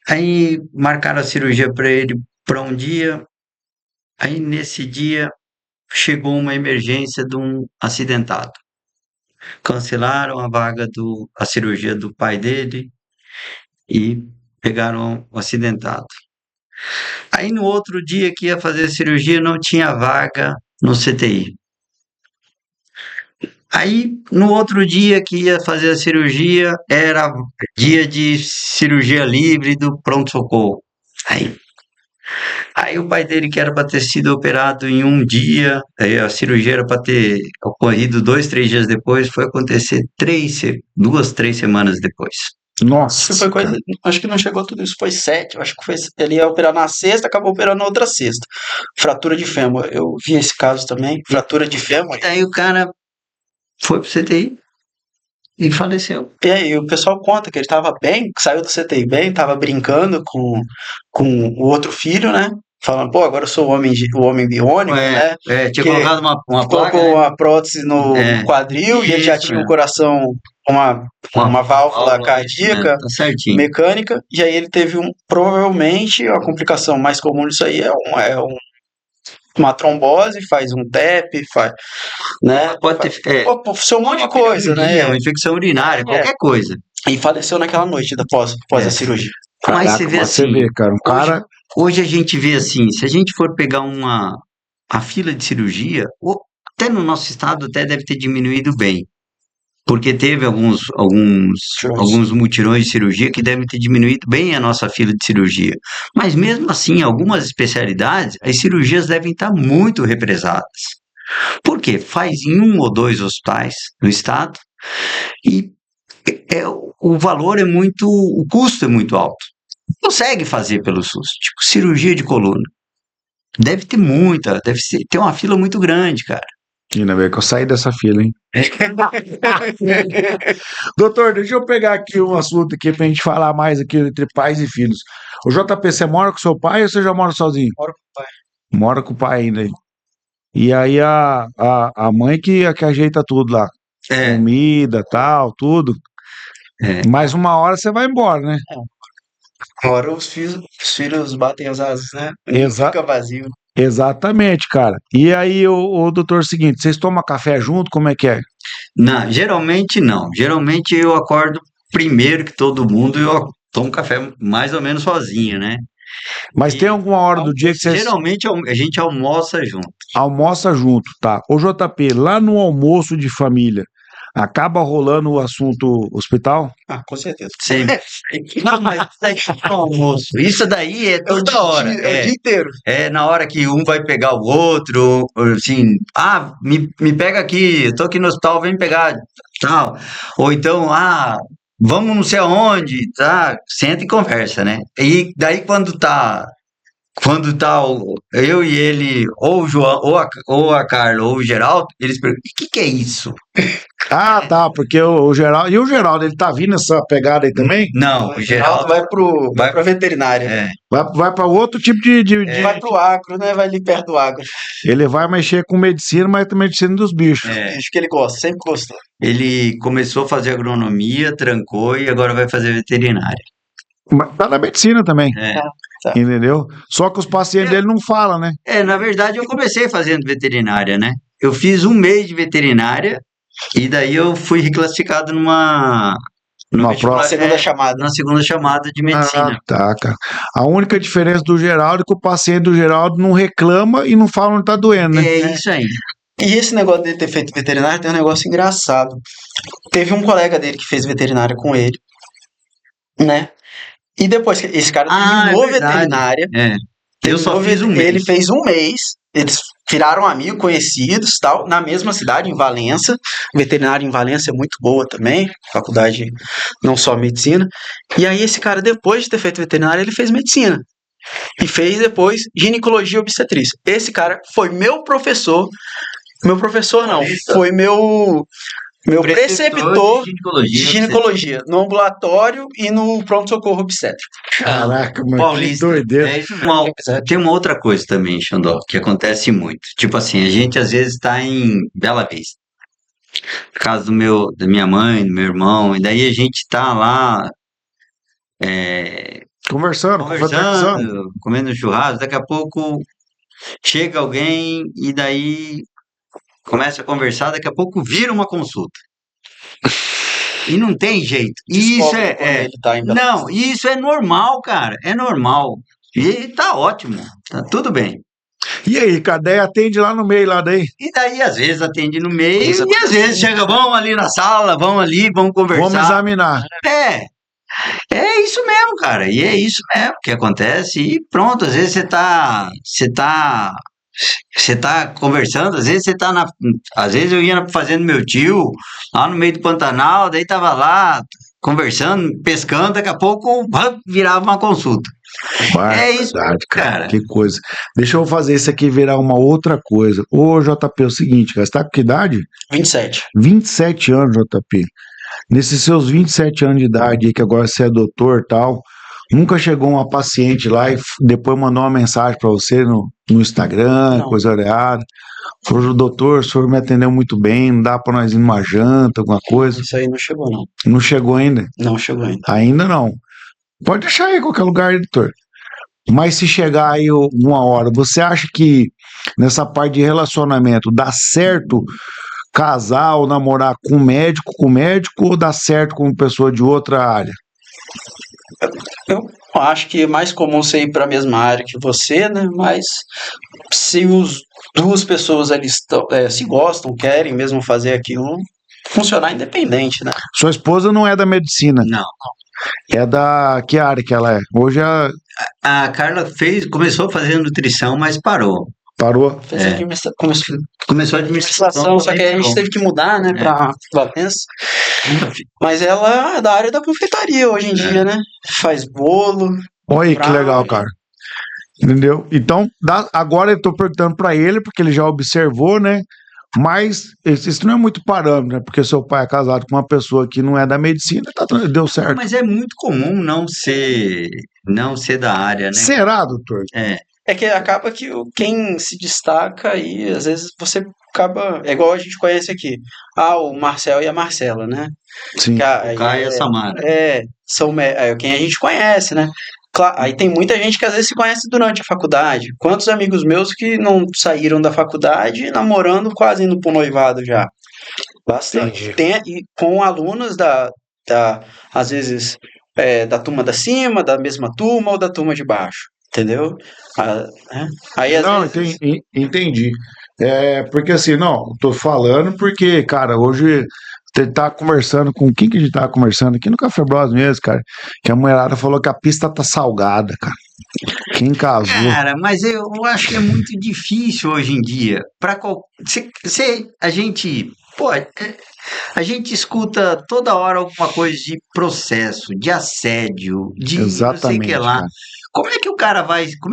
Aí marcaram a cirurgia para ele para um dia. Aí nesse dia chegou uma emergência de um acidentado. Cancelaram a cirurgia do pai dele e pegaram o acidentado. Aí no outro dia que ia fazer a cirurgia não tinha vaga no CTI. Aí no outro dia que ia fazer a cirurgia era dia de cirurgia livre do pronto-socorro. Aí o pai dele, que era para ter sido operado em um dia, aí a cirurgia era para ter ocorrido 2, 3 dias depois, foi acontecer 2, 3 semanas depois. Nossa, Foi coisa, cara. acho que não chegou tudo isso, foi 7. Acho que foi, ele ia operar na sexta, acabou operando na outra sexta. Fratura de fêmur, eu vi esse caso também. Fratura de fêmur. Daí o cara foi pro CTI e faleceu. E aí, o pessoal conta que ele tava bem, saiu do CTI bem, tava brincando com o outro filho, né? Falando, pô, agora eu sou o homem biônico, né? Tinha Que colocado uma placa, colocou né? uma prótese no É, quadril e ele já isso, tinha o coração, uma, uma válvula cardíaca tá certinho. mecânica, e aí ele teve provavelmente, a complicação mais comum disso aí uma trombose, faz um TEP, né? Pode ter, Pô, seu um monte de coisa, né? uma infecção urinária, qualquer coisa. E faleceu naquela noite após É. a cirurgia. Mas Caraca, você vê mas você assim, vê, cara, um cara. hoje a gente vê assim, se a gente for pegar a fila de cirurgia, até no nosso estado até deve ter diminuído bem, porque teve alguns mutirões de cirurgia que devem ter diminuído bem a nossa fila de cirurgia. Mas mesmo assim, algumas especialidades, as cirurgias devem estar muito represadas. Por quê? Faz em 1 ou 2 hospitais no estado e o valor o custo é muito alto. Consegue fazer pelo SUS, tipo cirurgia de coluna. Deve ter ter uma fila muito grande, cara. Ainda bem que eu saí dessa fila, hein? Doutor, deixa eu pegar aqui um assunto aqui pra gente falar mais aqui entre pais e filhos. O JP, você mora com seu pai ou você já mora sozinho? Moro com o pai. Mora com o pai ainda. E aí a mãe que ajeita tudo lá. É, Comida, tal, tudo. é. Mais uma hora você vai embora, né? Agora os filhos batem as asas, né? Exa- Fica vazio. Exatamente, cara. E aí, o doutor, seguinte, vocês tomam café junto? Como é que é? Não, geralmente não. Geralmente eu acordo primeiro que todo mundo e eu tomo café mais ou menos sozinho, né? Mas tem E alguma hora do dia que vocês geralmente a gente almoça junto. almoçam junto, tá? Ô JP, lá no almoço de família, acaba rolando o assunto hospital? Ah, com certeza. Sempre. Não, mas isso daí é no almoço. Isso daí é toda hora. É o dia inteiro. É na hora que um vai pegar o outro, assim, me pega aqui, eu tô aqui no hospital, vem pegar, tal. Ou então, vamos não sei aonde, tá? Senta e conversa, né? E daí eu e ele, ou o João, ou a Carla, ou o Geraldo, eles perguntam, o que é isso? Ah, tá, porque o Geraldo. E o Geraldo, ele tá vindo essa pegada aí também? Não, o Geraldo vai pra veterinária. é, Vai para outro tipo Vai pro agro, né? Vai ali perto do agro. Ele vai mexer com medicina, mas também medicina dos bichos. Acho que ele gosta, sempre gostou. ele começou a fazer agronomia, trancou e agora vai fazer veterinária. Mas tá na medicina também, É. Tá. entendeu? Só que os pacientes dele não falam, né? Na verdade, eu comecei fazendo veterinária, né? Eu fiz um mês de veterinária e daí eu fui reclassificado no Numa vestibular, prova. Segunda chamada. na segunda chamada de medicina. Ah, tá, cara. A única diferença do Geraldo é que o paciente do Geraldo não reclama e não fala onde tá doendo, né? É isso aí. E esse negócio dele ter feito veterinário tem um negócio engraçado. Teve um colega dele que fez veterinária com ele, né? E depois que esse cara terminou verdade. veterinária, É. Eu só fiz um mês. ele fez um mês, eles viraram amigos, conhecidos, tal, na mesma cidade, em Valença. Veterinária em Valença é muito boa também, faculdade não só medicina. E aí esse cara, depois de ter feito veterinária, ele fez medicina. E fez depois ginecologia e obstetrícia. Esse cara foi meu professor não, Paulista. foi meu preceptor de ginecologia. de ginecologia, no ambulatório e no pronto-socorro obstétrico. Caraca, mano, que Paulista. doideira. É isso mesmo. Tem uma outra coisa também, Xandó, que acontece muito. Tipo assim, a gente às vezes está em Bela Vista, casa da minha mãe, do meu irmão, e daí a gente tá lá Conversando, confraternizando. conversando, comendo churrasco, daqui a pouco chega alguém e daí começa a conversar, daqui a pouco vira uma consulta. E não tem jeito. E isso Descobre quando ele tá em Bela não, e isso é normal, cara, é normal. E tá ótimo, tá tudo bem. E aí, cadê? Atende lá no meio, lá daí. E daí, às vezes, atende no meio, Isso e às vezes chega, vamos ali na sala, vamos ali, vamos conversar. Vamos examinar. É isso mesmo, cara. E é isso mesmo que acontece. E pronto, às vezes você tá conversando, às vezes às vezes eu ia fazendo meu tio lá no meio do Pantanal, daí tava lá conversando, pescando, daqui a pouco virava uma consulta. Vai, É isso, verdade, cara. Que coisa. Deixa eu fazer isso aqui virar uma outra coisa. Ô, JP, é o seguinte, cara, você tá com que idade? 27. 27 anos, JP. Nesses seus 27 anos de idade aí, que agora você é doutor e tal, nunca chegou uma paciente lá e depois mandou uma mensagem pra você no Instagram, Não. coisa oleada. Falou, doutor, o senhor me atendeu muito bem, não dá pra nós ir numa janta, alguma coisa. Isso aí não chegou, não. Não chegou ainda? Não chegou ainda. Ainda não. Pode deixar aí em qualquer lugar, doutor. Mas se chegar aí uma hora, você acha que nessa parte de relacionamento dá certo casar ou namorar com médico ou dá certo com pessoa de outra área? Eu acho que é mais comum você ir para a mesma área que você, né? Mas se duas pessoas ali se gostam, querem mesmo fazer aquilo, funcionar independente, né? Sua esposa não é da medicina, Não. é da... Que área que ela é? Hoje ela A Carla começou a fazer nutrição, mas parou. parou. Fez Começou a administração, só que aí a gente teve que mudar, né, para Valença. Mas ela é da área da confeitaria hoje em dia, né? Faz bolo. Olha aí que Bravo. legal, cara. Entendeu? Então, agora eu tô perguntando pra ele, porque ele já observou, né? Mas isso não é muito parâmetro, né? Porque seu pai é casado com uma pessoa que não é da medicina, deu certo. Mas é muito comum não ser não ser da área, né? Será, doutor? É, É que acaba que quem se destaca e às vezes você acaba. É igual a gente conhece aqui. Ah, o Marcel e a Marcela, né? Sim. o Aí Caio e a Samara. são quem a gente conhece, né? Aí tem muita gente que às vezes se conhece durante a faculdade. Quantos amigos meus que não saíram da faculdade namorando, quase indo pro noivado já? Bastante. Entendi. E com alunos às vezes, da turma da cima, da mesma turma ou da turma de baixo. Entendeu? Aí às Não, vezes. entendi. Porque assim, não, tô falando porque, cara, hoje você tá conversando com quem que a gente tava conversando aqui no Café Bros mesmo, cara, que a mulherada falou que a pista tá salgada, cara. Quem casou? Cara, mas eu acho que é muito difícil hoje em dia. A gente, pô, a gente escuta toda hora alguma coisa de processo, de assédio, de não sei o que Exatamente, lá. cara. Como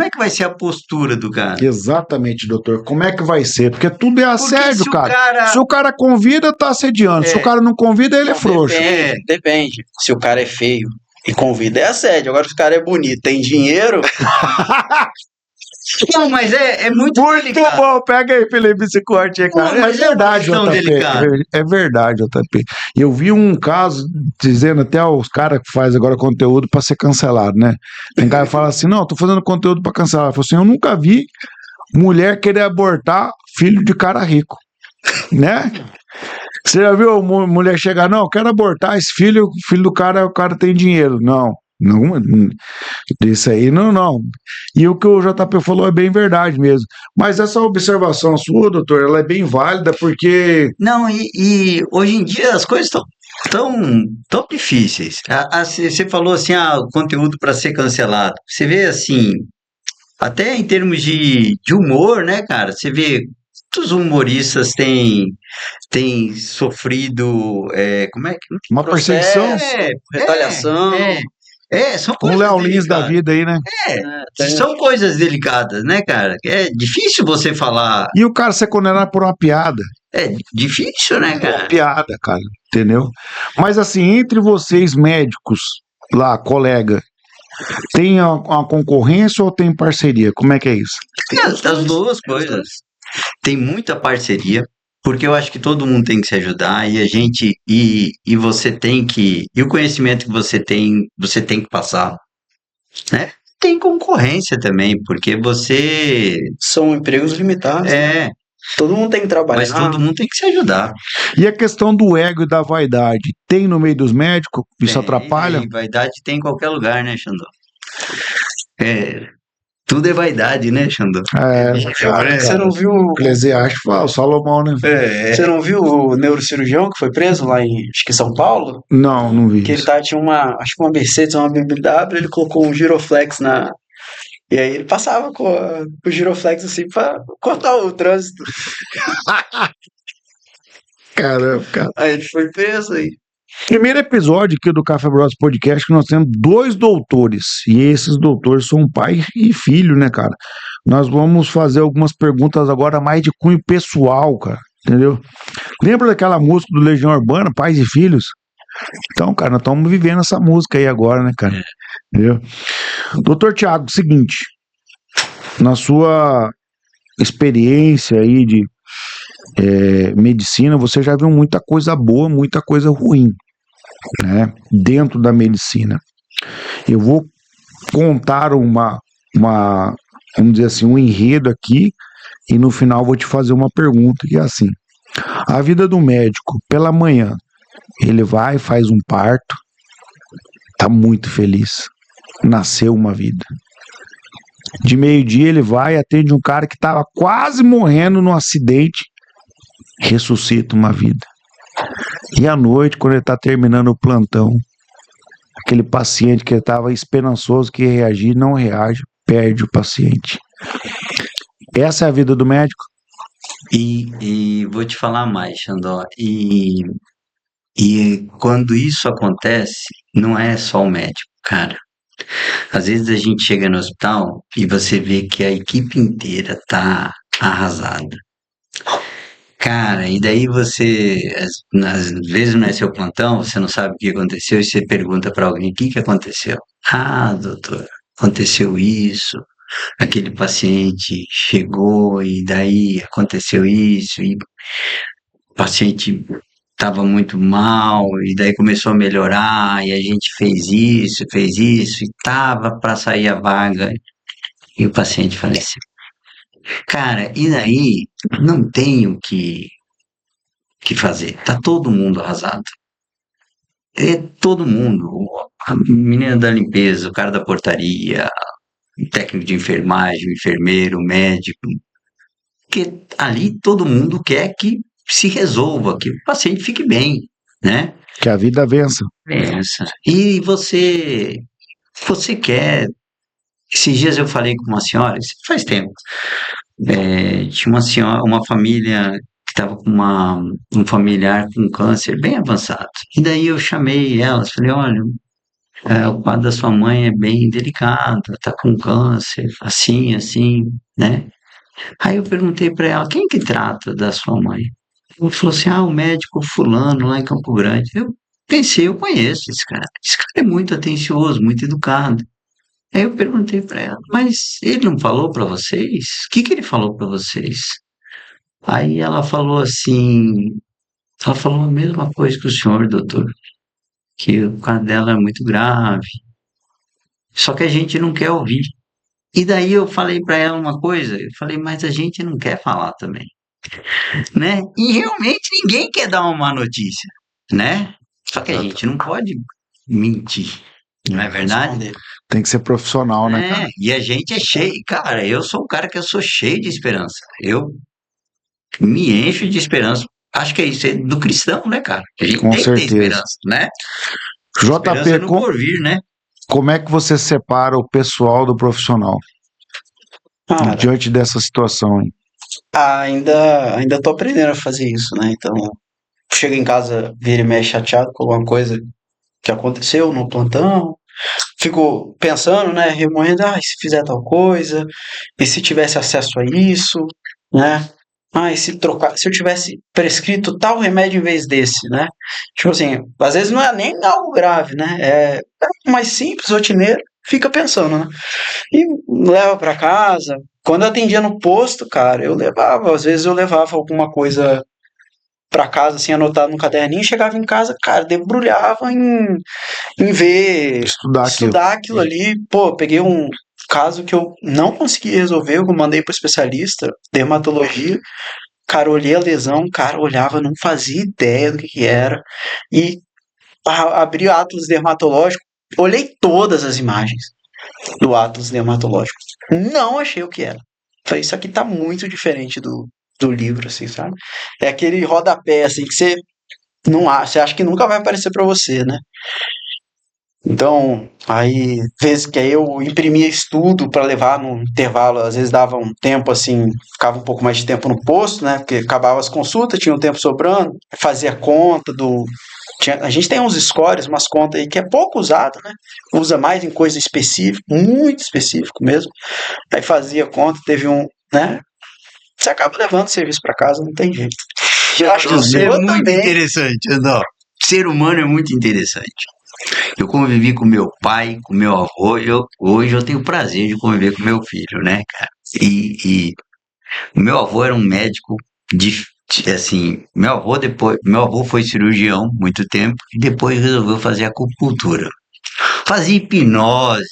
é que vai ser a postura do cara? Exatamente, doutor. Como é que vai ser? Porque tudo é Porque assédio, se o cara. cara Se o cara convida, tá assediando. Se o é, cara não convida, ele é Não, frouxo. depende. Se o cara é feio e convida, é assédio. Agora, se o cara é bonito, tem dinheiro, não, mas é muito Muito delicado. bom, pega aí, Felipe, esse corte aí, cara. Pô, mas É verdade, tão JP. delicado. É verdade, JP. Eu vi um caso dizendo até os caras que fazem agora conteúdo para ser cancelado, né? Tem cara que fala assim: não, tô fazendo conteúdo para cancelar. Eu falo assim: eu nunca vi mulher querer abortar filho de cara rico, né? Você já viu mulher chegar, não, eu quero abortar esse filho, o filho do cara, o cara tem dinheiro. Não, não, isso aí não. E o que o JP falou é bem verdade mesmo. Mas essa observação sua, doutor, ela é bem válida porque. Não, e hoje em dia as coisas estão tão difíceis. Você falou assim, o conteúdo para ser cancelado. Você vê assim, até em termos de humor, né, cara? Você vê muitos humoristas têm sofrido, como é que... Uma perseguição, processo, É, retaliação. é, são um coisas Léo Lins da delicadas. vida aí, né? São coisas delicadas, né, cara? É difícil você falar. E o cara ser condenado por uma piada. É difícil, né, Uma cara? piada, cara, entendeu? Mas assim, entre vocês médicos, lá, colega, tem uma concorrência ou tem parceria? Como é que é isso? As duas coisas. Tem muita parceria, porque eu acho que todo mundo tem que se ajudar e você tem que, e o conhecimento que você tem que passar, né? Tem concorrência também, porque São empregos limitados. é, Todo mundo tem que trabalhar. mas todo mundo tem que se ajudar. E a questão do ego e da vaidade, tem no meio dos médicos? Isso Tem, atrapalha? vaidade tem em qualquer lugar, né, Xandó? É, tudo é vaidade, né, Xandó? Você não viu. Eclesiástico fala, Salomão, né? Você não viu o neurocirurgião que foi preso lá acho que em São Paulo? Não vi Que ele isso. tinha acho que uma Mercedes, uma BMW, ele colocou um giroflex na. E aí ele passava com o giroflex assim pra cortar o trânsito. Caramba, cara. Aí ele foi preso aí. Primeiro episódio aqui do Café Bros Podcast que nós temos 2 doutores. E esses doutores são pai e filho, né, cara? Nós vamos fazer algumas perguntas agora mais de cunho pessoal, cara. Entendeu? Lembra daquela música do Legião Urbana, Pais e Filhos? Então, cara, nós estamos vivendo essa música aí agora, né, cara? Entendeu? Doutor Tiago, seguinte. Na sua experiência aí de medicina, você já viu muita coisa boa, muita coisa ruim, né? Dentro da medicina. Eu vou contar vamos dizer assim, um enredo aqui e no final vou te fazer uma pergunta que é assim: a vida do médico pela manhã, ele vai, faz um parto, tá muito feliz, nasceu uma vida. De meio-dia ele vai, atende um cara que estava quase morrendo num acidente, ressuscita uma vida. E à noite, quando ele está terminando o plantão, aquele paciente que estava esperançoso que ia reagir, não reage, perde o paciente. Essa é a vida do médico? E vou te falar mais, Xandó. E quando isso acontece, não é só o médico, cara. Às vezes a gente chega no hospital e você vê que a equipe inteira tá arrasada. Cara, e daí às vezes não é seu plantão, você não sabe o que aconteceu e você pergunta pra alguém o que aconteceu. Ah, doutor, aconteceu isso, aquele paciente chegou e daí aconteceu isso, e o paciente estava muito mal, e daí começou a melhorar, e a gente fez isso, e tava para sair a vaga, e o paciente faleceu. Cara, e daí não tem o que fazer, tá todo mundo arrasado. É todo mundo, a menina da limpeza, o cara da portaria, o técnico de enfermagem, o enfermeiro, o médico, porque ali todo mundo quer que se resolva, que o paciente fique bem, né? Que a vida vença. Pensa. E você quer. Esses dias eu falei com uma senhora, isso faz tempo, tinha uma senhora, uma família que estava com um familiar com câncer bem avançado. E daí eu chamei elas, falei, olha, o quadro da sua mãe é bem delicado, está com câncer, assim, assim, né? Aí eu perguntei para ela, quem que trata da sua mãe? Ela falou assim, o médico fulano lá em Campo Grande. Eu pensei, eu conheço esse cara. Esse cara é muito atencioso, muito educado. Aí eu perguntei para ela, mas ele não falou para vocês? O que que ele falou para vocês? Aí ela falou a mesma coisa que o senhor, doutor, que o caso dela é muito grave, só que a gente não quer ouvir. E daí eu falei para ela uma coisa, eu falei, mas a gente não quer falar também, né? E realmente ninguém quer dar uma má notícia, né? Só que a gente não pode mentir, não é verdade? Esconder. Tem que ser profissional, né, cara? E a gente é cheio, cara, eu sou um cara que eu sou cheio de esperança. Eu me encho de esperança. Acho que é isso, é do cristão, né, cara? A gente Com tem que ter certeza. esperança, né? Esperança JP, no porvir, né? como é que você separa o pessoal do profissional Cara, diante dessa situação aí? ainda tô aprendendo a fazer isso, né? Então, chego em casa, vira e mexe chateado com alguma coisa que aconteceu no plantão. Fico pensando, né? Remoendo, e se fizer tal coisa, e se tivesse acesso a isso, né? E se eu tivesse prescrito tal remédio em vez desse, né? Tipo assim, às vezes não é nem algo grave, né? É mais simples, rotineiro, fica pensando, né? E leva pra casa. Quando eu atendia no posto, cara, às vezes eu levava alguma coisa pra casa, assim, anotado no caderninho, chegava em casa, cara, debrulhava em ver, Estudar aquilo. estudar aquilo ali. Pô, peguei um caso que eu não consegui resolver, eu mandei pro especialista, dermatologia. Cara, olhei a lesão, cara, olhava, não fazia ideia do que era. E abri o Atlas dermatológico, olhei todas as imagens do Atlas dermatológico. Não achei o que era. Falei, isso aqui tá muito diferente do livro, assim, sabe? É aquele rodapé, assim, que você não acha, você acha que nunca vai aparecer pra você, né? Então, aí, vezes que aí eu imprimia estudo para levar no intervalo, às vezes dava um tempo assim, ficava um pouco mais de tempo no posto, né? Porque acabava as consultas, tinha um tempo sobrando, fazia conta a gente tem uns scores, umas contas aí que é pouco usado, né? Usa mais em coisa específica, muito específico mesmo. Aí fazia conta, teve né? Você acaba levando o serviço para casa, não tem jeito. Eu acho que o É seu muito também. interessante, Andó. Ser humano é muito interessante. Eu convivi com meu pai, com meu avô, hoje eu tenho o prazer de conviver com meu filho, né, cara? E o meu avô era um médico assim, meu avô foi cirurgião muito tempo e depois resolveu fazer acupuntura. Fazia hipnose,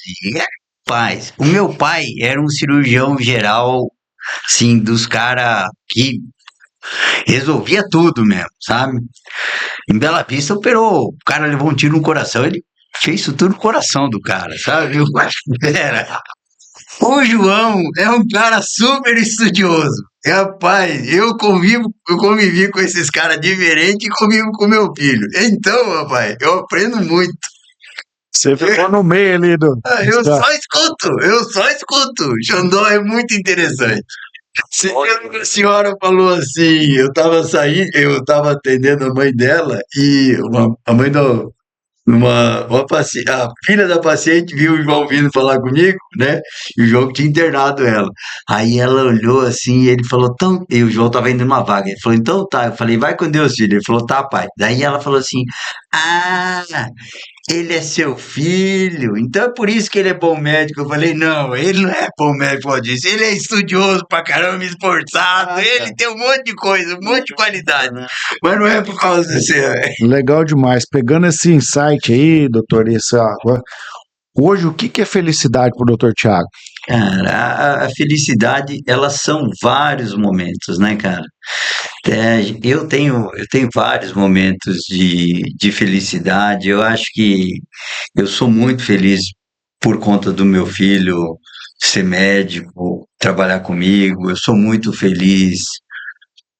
paz. O meu pai era um cirurgião geral, assim, dos caras que resolvia tudo mesmo, sabe? Em Bela Vista operou, o cara levou um tiro no coração, ele fez isso tudo no coração do cara, sabe? Era. O João é um cara super estudioso. Rapaz, eu convivi com esses caras diferentes e convivo com meu filho. Então, rapaz, eu aprendo muito. Você ficou no meio ali do. Eu só escuto. Xandó é muito interessante. A senhora falou assim, eu tava atendendo a mãe dela e a mãe do, a filha da paciente viu o João vindo falar comigo, né? E o João tinha internado ela. Aí ela olhou assim e ele falou, então, e o João tava indo numa vaga. Ele falou, então tá. Eu falei, vai com Deus, filho. Ele falou, tá, pai. Daí ela falou assim, ele é seu filho, então é por isso que ele é bom médico. Eu falei, não, ele não é bom médico, eu disse, ele é estudioso pra caramba, esforçado, ele tem um monte de coisa, um monte de qualidade, mas não é por causa de você. Legal demais. Pegando esse insight aí, doutor, hoje o que é felicidade pro doutor Tiago? Cara, a felicidade, elas são vários momentos, né, cara? Eu tenho vários momentos de felicidade. Eu acho que eu sou muito feliz por conta do meu filho ser médico, trabalhar comigo. Eu sou muito feliz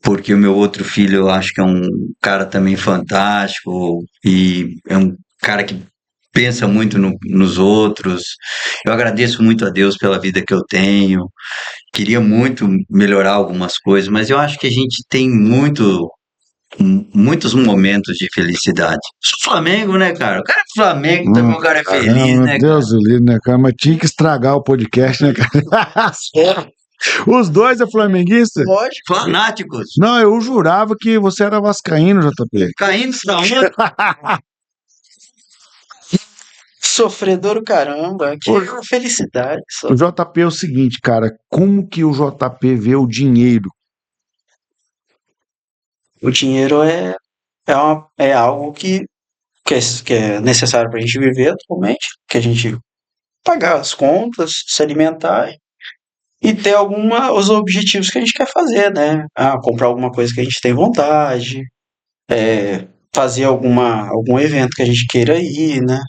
porque o meu outro filho eu acho que é um cara também fantástico e é um cara que pensa muito nos outros. Eu agradeço muito a Deus pela vida que eu tenho. Queria muito melhorar algumas coisas, mas eu acho que a gente tem muitos momentos de felicidade. Sou Flamengo, né, cara? O cara é Flamengo, também o cara é feliz, Caramba, né, cara? Deus do livro, né, cara? Mas tinha que estragar o podcast, né, cara? Os dois é flamenguista? Lógico. Fanáticos. Não, eu jurava que você era vascaíno, JP. Caindo da onda. Sofredor o caramba. Que felicidade. O JP é o seguinte, cara, como que o JP vê o dinheiro? O dinheiro é algo que é necessário para a gente viver atualmente, que a gente pagar as contas, se alimentar e ter os objetivos que a gente quer fazer, né? Comprar alguma coisa que a gente tem vontade, fazer algum evento que a gente queira ir, né?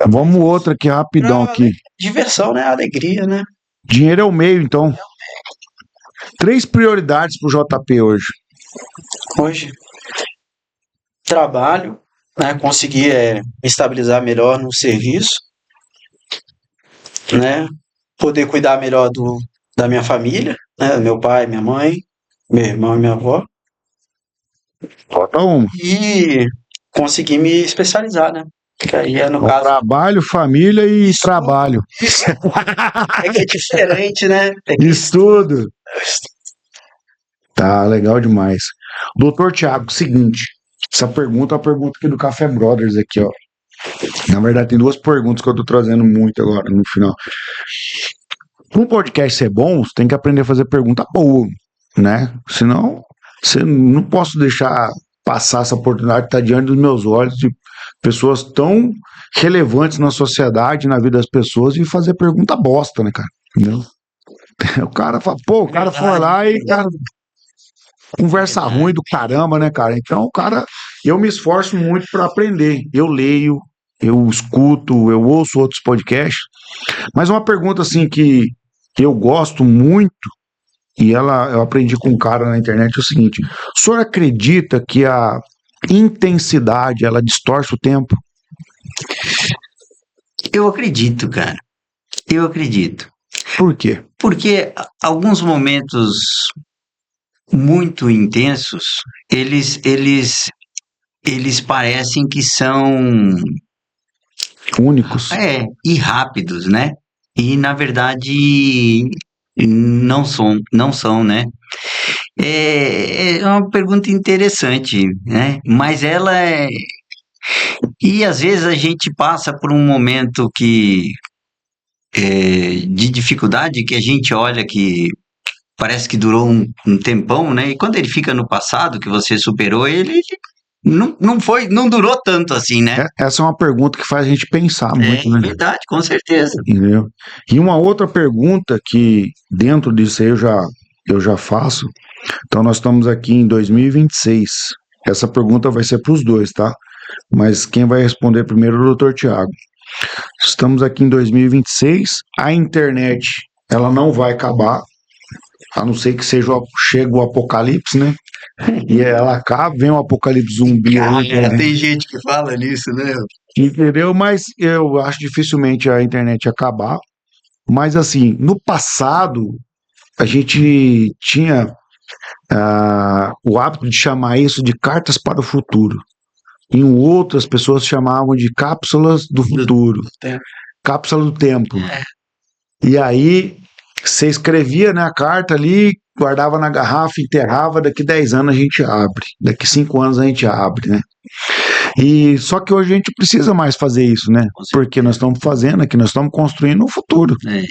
Vamos outra aqui, rapidão aqui. Diversão, né? Alegria, né? Dinheiro é o meio, então. 3 prioridades pro JP hoje. Hoje, trabalho, né? Conseguir me estabilizar melhor no serviço, né? Poder cuidar melhor da minha família, né? Meu pai, minha mãe, meu irmão e minha avó. Bota uma. E conseguir me especializar, né? Que aí é no caso. Trabalho, família e trabalho. É que é diferente, né? Estudo. Tá, legal demais. Doutor Tiago, seguinte. Essa pergunta é uma pergunta aqui do Café Brothers aqui, ó. Na verdade, tem 2 perguntas que eu tô trazendo muito agora no final. Para um podcast ser bom, você tem que aprender a fazer pergunta boa, né? Senão, você não posso deixar passar essa oportunidade de estar diante dos meus olhos de pessoas tão relevantes na sociedade, na vida das pessoas e fazer pergunta bosta, né, cara? Entendeu? O cara fala, o cara foi lá e, cara, conversa ruim do caramba, né, cara? Então, cara, eu me esforço muito para aprender. Eu leio, eu escuto, eu ouço outros podcasts. Mas uma pergunta, assim, que eu gosto muito, e eu aprendi com um cara na internet, é o seguinte: o senhor acredita que a intensidade, ela distorce o tempo? Eu acredito, cara. Eu acredito. Por quê? Porque alguns momentos muito intensos, eles parecem que são Únicos. e rápidos, né? E na verdade não são, né? É uma pergunta interessante, né? Mas ela é. E às vezes a gente passa por um momento de dificuldade que a gente olha que parece que durou um tempão, né? E quando ele fica no passado, que você superou ele, não durou tanto assim, né? Essa é uma pergunta que faz a gente pensar muito, né? Verdade, com certeza. Entendeu? E uma outra pergunta que dentro disso aí eu já faço. Então nós estamos aqui em 2026. Essa pergunta vai ser para os dois, tá? Mas quem vai responder primeiro é o Dr. Tiago. Estamos aqui em 2026. A internet, ela não vai acabar, a não ser que chegue o apocalipse, né? E ela acaba, vem o apocalipse zumbi. Tem gente que fala nisso, né? Entendeu? Mas eu acho dificilmente a internet acabar. Mas assim, no passado, a gente tinha o hábito de chamar isso de cartas para o futuro. Em outras pessoas chamavam de cápsulas do futuro. Cápsula do tempo. E aí, você escrevia, né, a carta ali, guardava na garrafa, enterrava, daqui 10 anos a gente abre. Daqui 5 anos a gente abre, né? E só que hoje a gente precisa mais fazer isso, né? Com certeza. Porque nós estamos fazendo aqui, nós estamos construindo um futuro, É,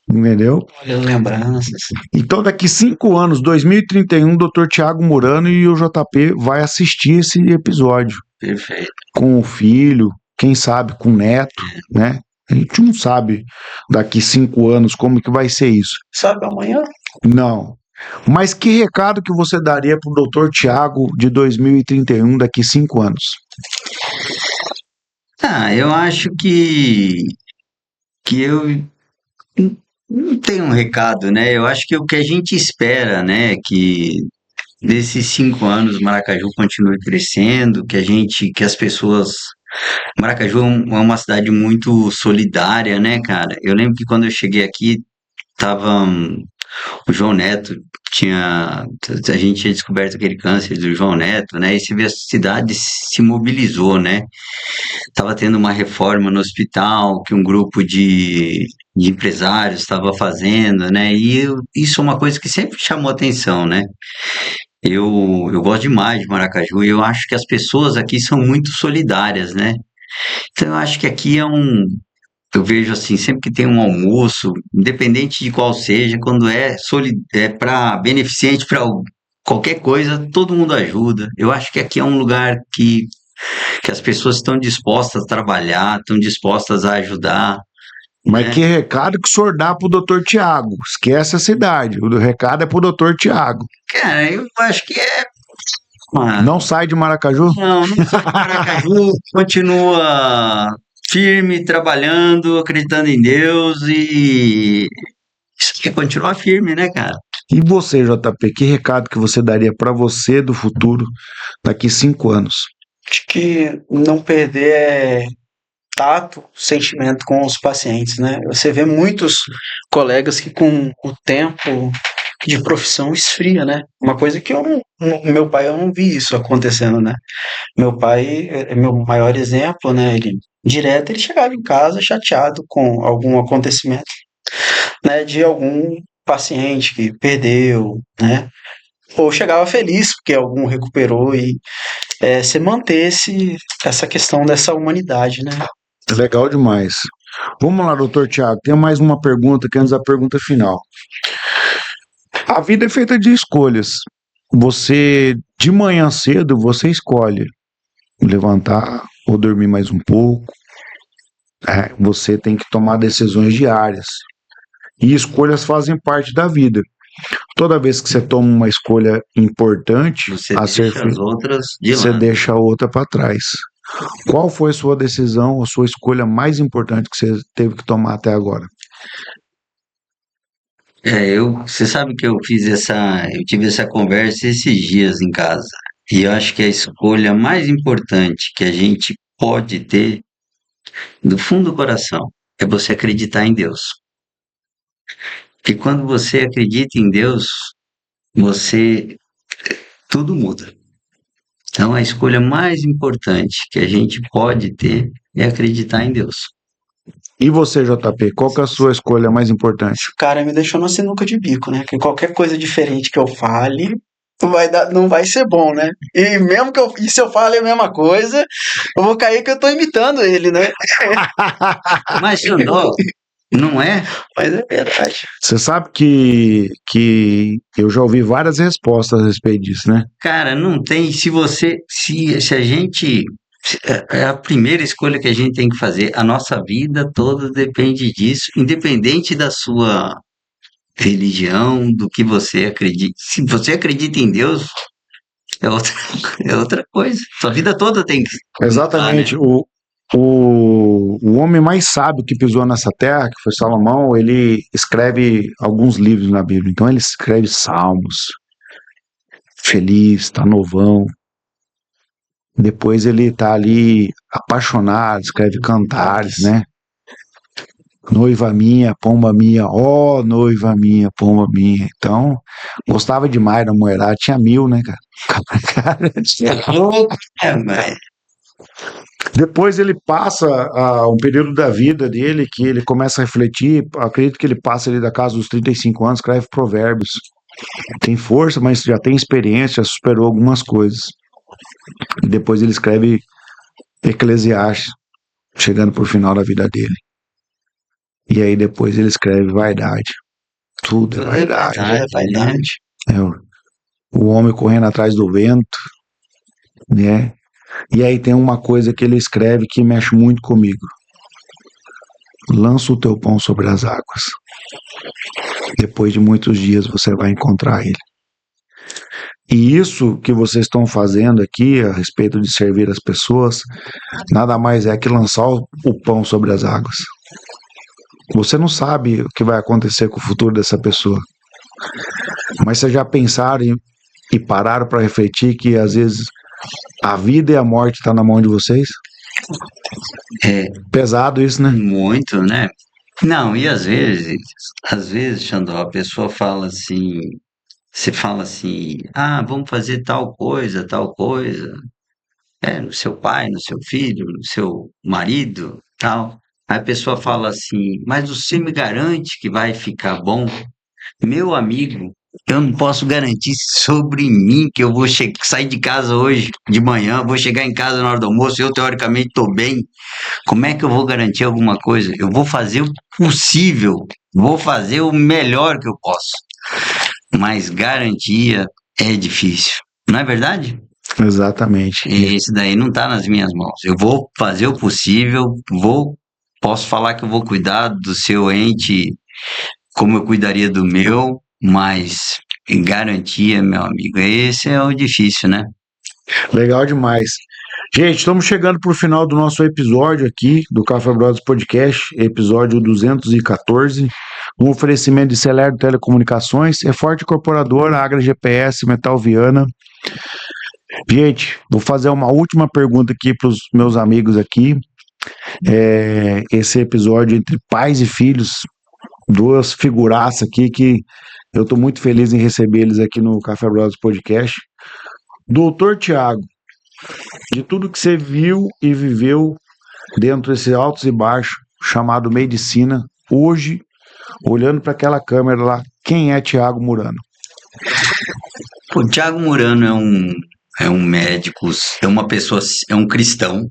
entendeu? Olha as lembranças. Então, daqui 5 anos, 2031, o Dr. Tiago Murano e o JP vai assistir esse episódio perfeito. com o filho, quem sabe com o neto, né? A gente não sabe daqui 5 anos como que vai ser isso. Sabe, amanhã? Não. Mas que recado que você daria para o Dr. Tiago de 2031 daqui 5 anos? Eu acho que eu não tenho um recado, né? Eu acho que o que a gente espera, né, que nesses 5 anos Maracaju continue crescendo, que as pessoas. Maracaju é uma cidade muito solidária, né, cara? Eu lembro que quando eu cheguei aqui, tava o João Neto a gente tinha descoberto aquele câncer do João Neto, né? E você vê a cidade se mobilizou, né? Tava tendo uma reforma no hospital que um grupo de empresários estava fazendo, né? Isso é uma coisa que sempre chamou atenção, né? Eu gosto demais de Maracaju e eu acho que as pessoas aqui são muito solidárias, né? Então eu acho que aqui eu vejo assim, sempre que tem um almoço, independente de qual seja, quando é para beneficente para qualquer coisa, todo mundo ajuda. Eu acho que aqui é um lugar que as pessoas estão dispostas a trabalhar, estão dispostas a ajudar, Mas né? que recado que o senhor dá pro Dr. Tiago? Esquece a cidade. O recado é pro Dr. Tiago. Cara, eu acho que Não sai de Maracaju? não sai de Maracaju, continua firme, trabalhando, acreditando em Deus e isso que é continuar firme, né, cara? E você, JP, que recado que você daria para você do futuro daqui 5 anos? Acho que não perder tato, sentimento com os pacientes, né? Você vê muitos colegas que com o tempo de profissão esfria, né? Uma coisa que meu pai, eu não vi isso acontecendo, né? Meu pai é meu maior exemplo, né? Ele chegava em casa chateado com algum acontecimento, né? De algum paciente que perdeu, né? Ou chegava feliz porque algum recuperou e se mantesse essa questão dessa humanidade, né? Legal demais. Vamos lá, doutor Tiago. Tem mais uma pergunta que é antes da pergunta final. A vida é feita de escolhas. Você, de manhã cedo, você escolhe levantar ou dormir mais um pouco. Você tem que tomar decisões diárias. E escolhas fazem parte da vida. Toda vez que você toma uma escolha importante Você a ser deixa as feita, outras de você lado. deixa a outra para trás. Qual foi a sua decisão, a sua escolha mais importante que você teve que tomar até agora? Você sabe que eu tive essa conversa esses dias em casa. E eu acho que a escolha mais importante que a gente pode ter, do fundo do coração, é você acreditar em Deus. Porque quando você acredita em Deus, tudo muda. Então a escolha mais importante que a gente pode ter é acreditar em Deus. E você, JP, qual que é a sua escolha mais importante? O cara me deixou na sinuca de bico, né? Que qualquer coisa diferente que eu fale não vai ser bom, né? E mesmo e se eu fale a mesma coisa, eu vou cair que eu tô imitando ele, né? Mas, Xandó, não é? Mas é verdade. Você sabe que eu já ouvi várias respostas a respeito disso, né? Cara, não tem. Se a gente. É a primeira escolha que a gente tem que fazer. A nossa vida toda depende disso, independente da sua religião, do que você acredita. Se você acredita em Deus, é outra, é outra coisa. Sua vida toda tem que mudar, né? Exatamente. O homem mais sábio que pisou nessa terra, que foi Salomão, ele escreve alguns livros na Bíblia. Então ele escreve salmos, feliz, tá novão. Depois ele tá ali apaixonado, escreve cantares, né? Noiva minha, pomba minha, ó noiva minha, pomba minha. Então, gostava demais da mulherada, tinha 1000, né, cara? Mas Depois ele passa um período da vida dele que ele começa a refletir, acredito que ele passa ali da casa dos 35 anos, escreve provérbios. Tem força, mas já tem experiência, já superou algumas coisas. E depois ele escreve Eclesiastes, chegando pro final da vida dele. E aí depois ele escreve vaidade. Tudo é Tudo é vaidade. É verdade, né? vaidade. É o homem correndo atrás do vento, né? E aí tem uma coisa que ele escreve que mexe muito comigo. Lança o teu pão sobre as águas. Depois de muitos dias você vai encontrar ele. E isso que vocês estão fazendo aqui a respeito de servir as pessoas, nada mais é que lançar o pão sobre as águas. Você não sabe o que vai acontecer com o futuro dessa pessoa. Mas vocês já pensaram e pararam para refletir que às vezes a vida e a morte estão na mão de vocês? É Pesado isso, né? muito, né? Não, e às vezes, Xandó, a pessoa fala assim, você fala assim, ah, vamos fazer tal coisa, no seu pai, no seu filho, no seu marido, tal. Aí a pessoa fala assim, mas você me garante que vai ficar bom? Meu amigo, eu não posso garantir sobre mim que eu vou sair de casa hoje de manhã, vou chegar em casa na hora do almoço, eu teoricamente estou bem. Como é que eu vou garantir alguma coisa? Eu vou fazer o possível, vou fazer o melhor que eu posso. Mas garantia é difícil, não é verdade? Exatamente. E esse daí não está nas minhas mãos. Eu vou fazer o possível, posso falar que eu vou cuidar do seu ente como eu cuidaria do meu, mas garantia, meu amigo, esse é o difícil, né? Legal demais. Gente, estamos chegando para o final do nosso episódio aqui do Café Brothers Podcast, episódio 214. Um oferecimento de Celero Telecomunicações, é Forte Incorporadora, Agra GPS, Metal Viana. Gente, vou fazer uma última pergunta aqui para os meus amigos aqui. Esse episódio entre pais e filhos, duas figuraças aqui que eu estou muito feliz em receber eles aqui no Café Brothers Podcast. Doutor Tiago, de tudo que você viu e viveu dentro desses altos e baixos chamado medicina, hoje, olhando para aquela câmera lá, quem é Tiago Murano? O Thiago Murano é um médico, é uma pessoa, é um cristão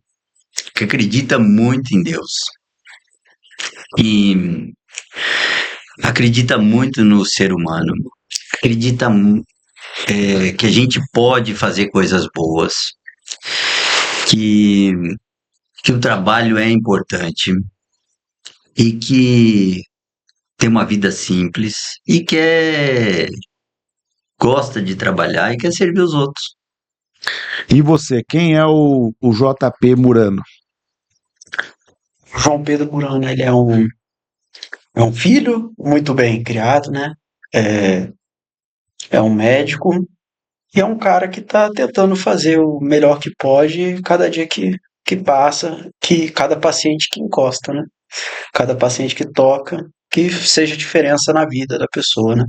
que acredita muito em Deus e acredita muito no ser humano, acredita que a gente pode fazer coisas boas, que, que o trabalho é importante e que tem uma vida simples e gosta de trabalhar e quer servir os outros. E você, quem é o JP Murano? João Pedro Murano, ele é um filho muito bem criado, né? É, é um médico e é um cara que está tentando fazer o melhor que pode cada dia que passa, que cada paciente que encosta, né? Cada paciente que toca, que seja diferença na vida da pessoa, né?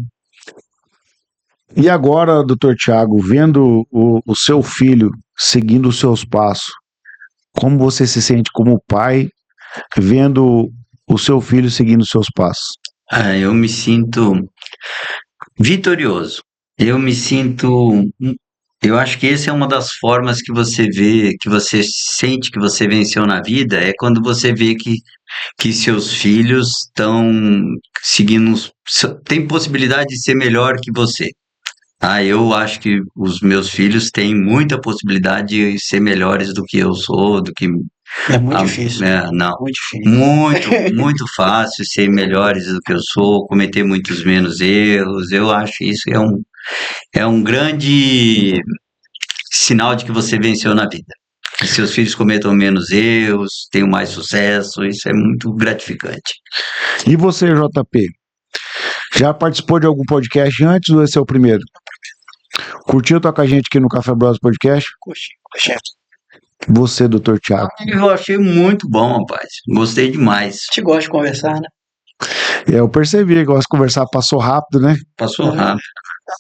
E agora, doutor Tiago, vendo o seu filho seguindo os seus passos, como você se sente como pai vendo o seu filho seguindo os seus passos? Eu me sinto vitorioso. Eu me sinto. Eu acho que essa é uma das formas que você vê, que você sente que você venceu na vida, é quando você vê que seus filhos estão seguindo, tem possibilidade de ser melhor que você. Eu acho que os meus filhos têm muita possibilidade de ser melhores do que eu sou, do que. É muito difícil, Não. muito difícil. Muito fácil ser melhores do que eu sou, cometer muitos menos erros. Eu acho isso é um grande sinal de que você venceu na vida. Que seus filhos cometam menos erros, tenham mais sucesso, isso é muito gratificante. E você, JP? Já participou de algum podcast antes ou esse é o primeiro? Curtiu estar com a gente aqui no Café Bros Podcast? Curti. Você, doutor Tiago? Eu achei muito bom, rapaz. Gostei demais. Te gosta de conversar, né? Eu percebi, gosto de conversar, passou rápido, né? Passou rápido.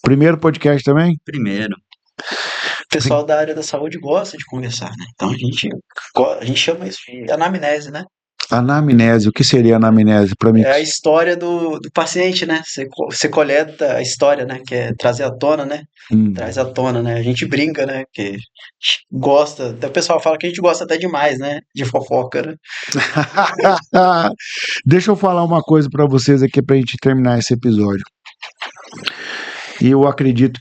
Primeiro podcast também? Primeiro. O pessoal da área da saúde gosta de conversar, né? Então a gente chama isso de anamnese, né? Anamnese, o que seria anamnese para mim? É a história do paciente, né? Você coleta a história, né? Que é trazer à tona, né? Hum. Traz à tona, né? A gente brinca, né? Que a gente gosta, até o pessoal fala que a gente gosta até demais, né? De fofoca, né? Deixa eu falar uma coisa para vocês aqui pra gente terminar esse episódio. E eu acredito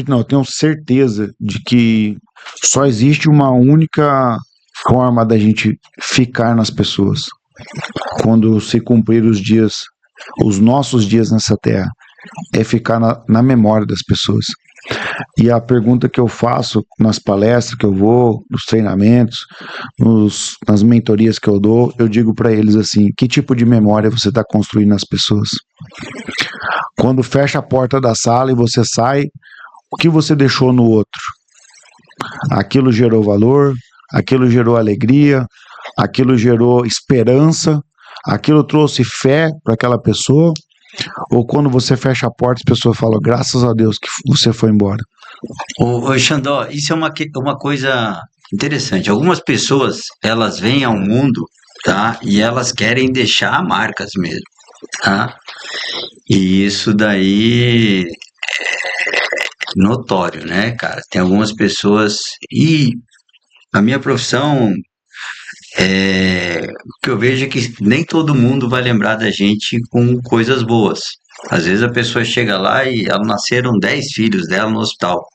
não, eu tenho certeza de que só existe uma única forma da gente ficar nas pessoas quando se cumprir os nossos dias nessa terra, é ficar na memória das pessoas. E a pergunta que eu faço nas palestras que eu vou, nos treinamentos, nas mentorias que eu dou, eu digo para eles assim: que tipo de memória você está construindo nas pessoas? Quando fecha a porta da sala e você sai, o que você deixou no outro? Aquilo gerou valor, aquilo gerou alegria, aquilo gerou esperança, aquilo trouxe fé para aquela pessoa? Ou quando você fecha a porta, as pessoas falam: graças a Deus que você foi embora. Ô Xandó, isso é uma coisa interessante. Algumas pessoas, elas vêm ao mundo, tá? E elas querem deixar marcas mesmo, tá? E isso daí é notório, né, cara? Tem algumas pessoas. E a minha profissão, o que eu vejo é que nem todo mundo vai lembrar da gente com coisas boas. Às vezes a pessoa chega lá e ela nasceram 10 filhos dela no hospital,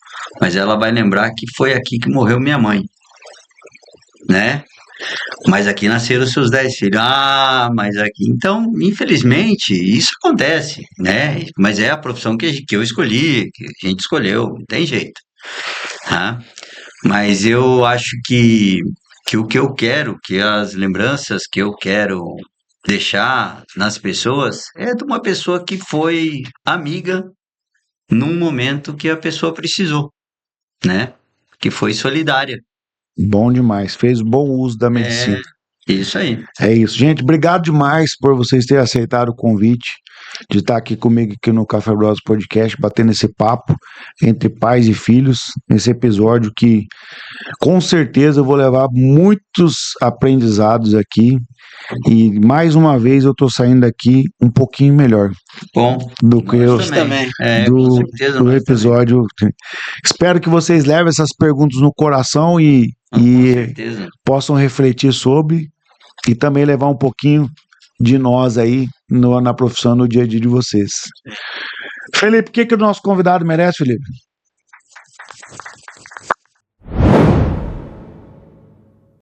mas ela vai lembrar que foi aqui que morreu minha mãe, né? Mas aqui nasceram os seus 10 filhos. Ah, mas aqui. Então, infelizmente, isso acontece, né? Mas é a profissão que eu escolhi, que a gente escolheu, não tem jeito, tá? Mas eu acho que o que eu quero, que as lembranças que eu quero deixar nas pessoas é de uma pessoa que foi amiga num momento que a pessoa precisou, né? Que foi solidária. Bom demais, fez bom uso da medicina. É isso aí. É isso, gente. Obrigado demais por vocês terem aceitado o convite de estar aqui comigo aqui no Café Bros Podcast, batendo esse papo entre pais e filhos, nesse episódio que com certeza eu vou levar muitos aprendizados aqui. E mais uma vez eu tô saindo daqui um pouquinho melhor Bom, do que eu nós também. Com do, certeza do nós episódio. Espero que vocês levem essas perguntas no coração também. Com e certeza. possam refletir sobre e também levar um pouquinho de nós aí na profissão, no dia a dia de vocês. Felipe, o que o nosso convidado merece, Felipe?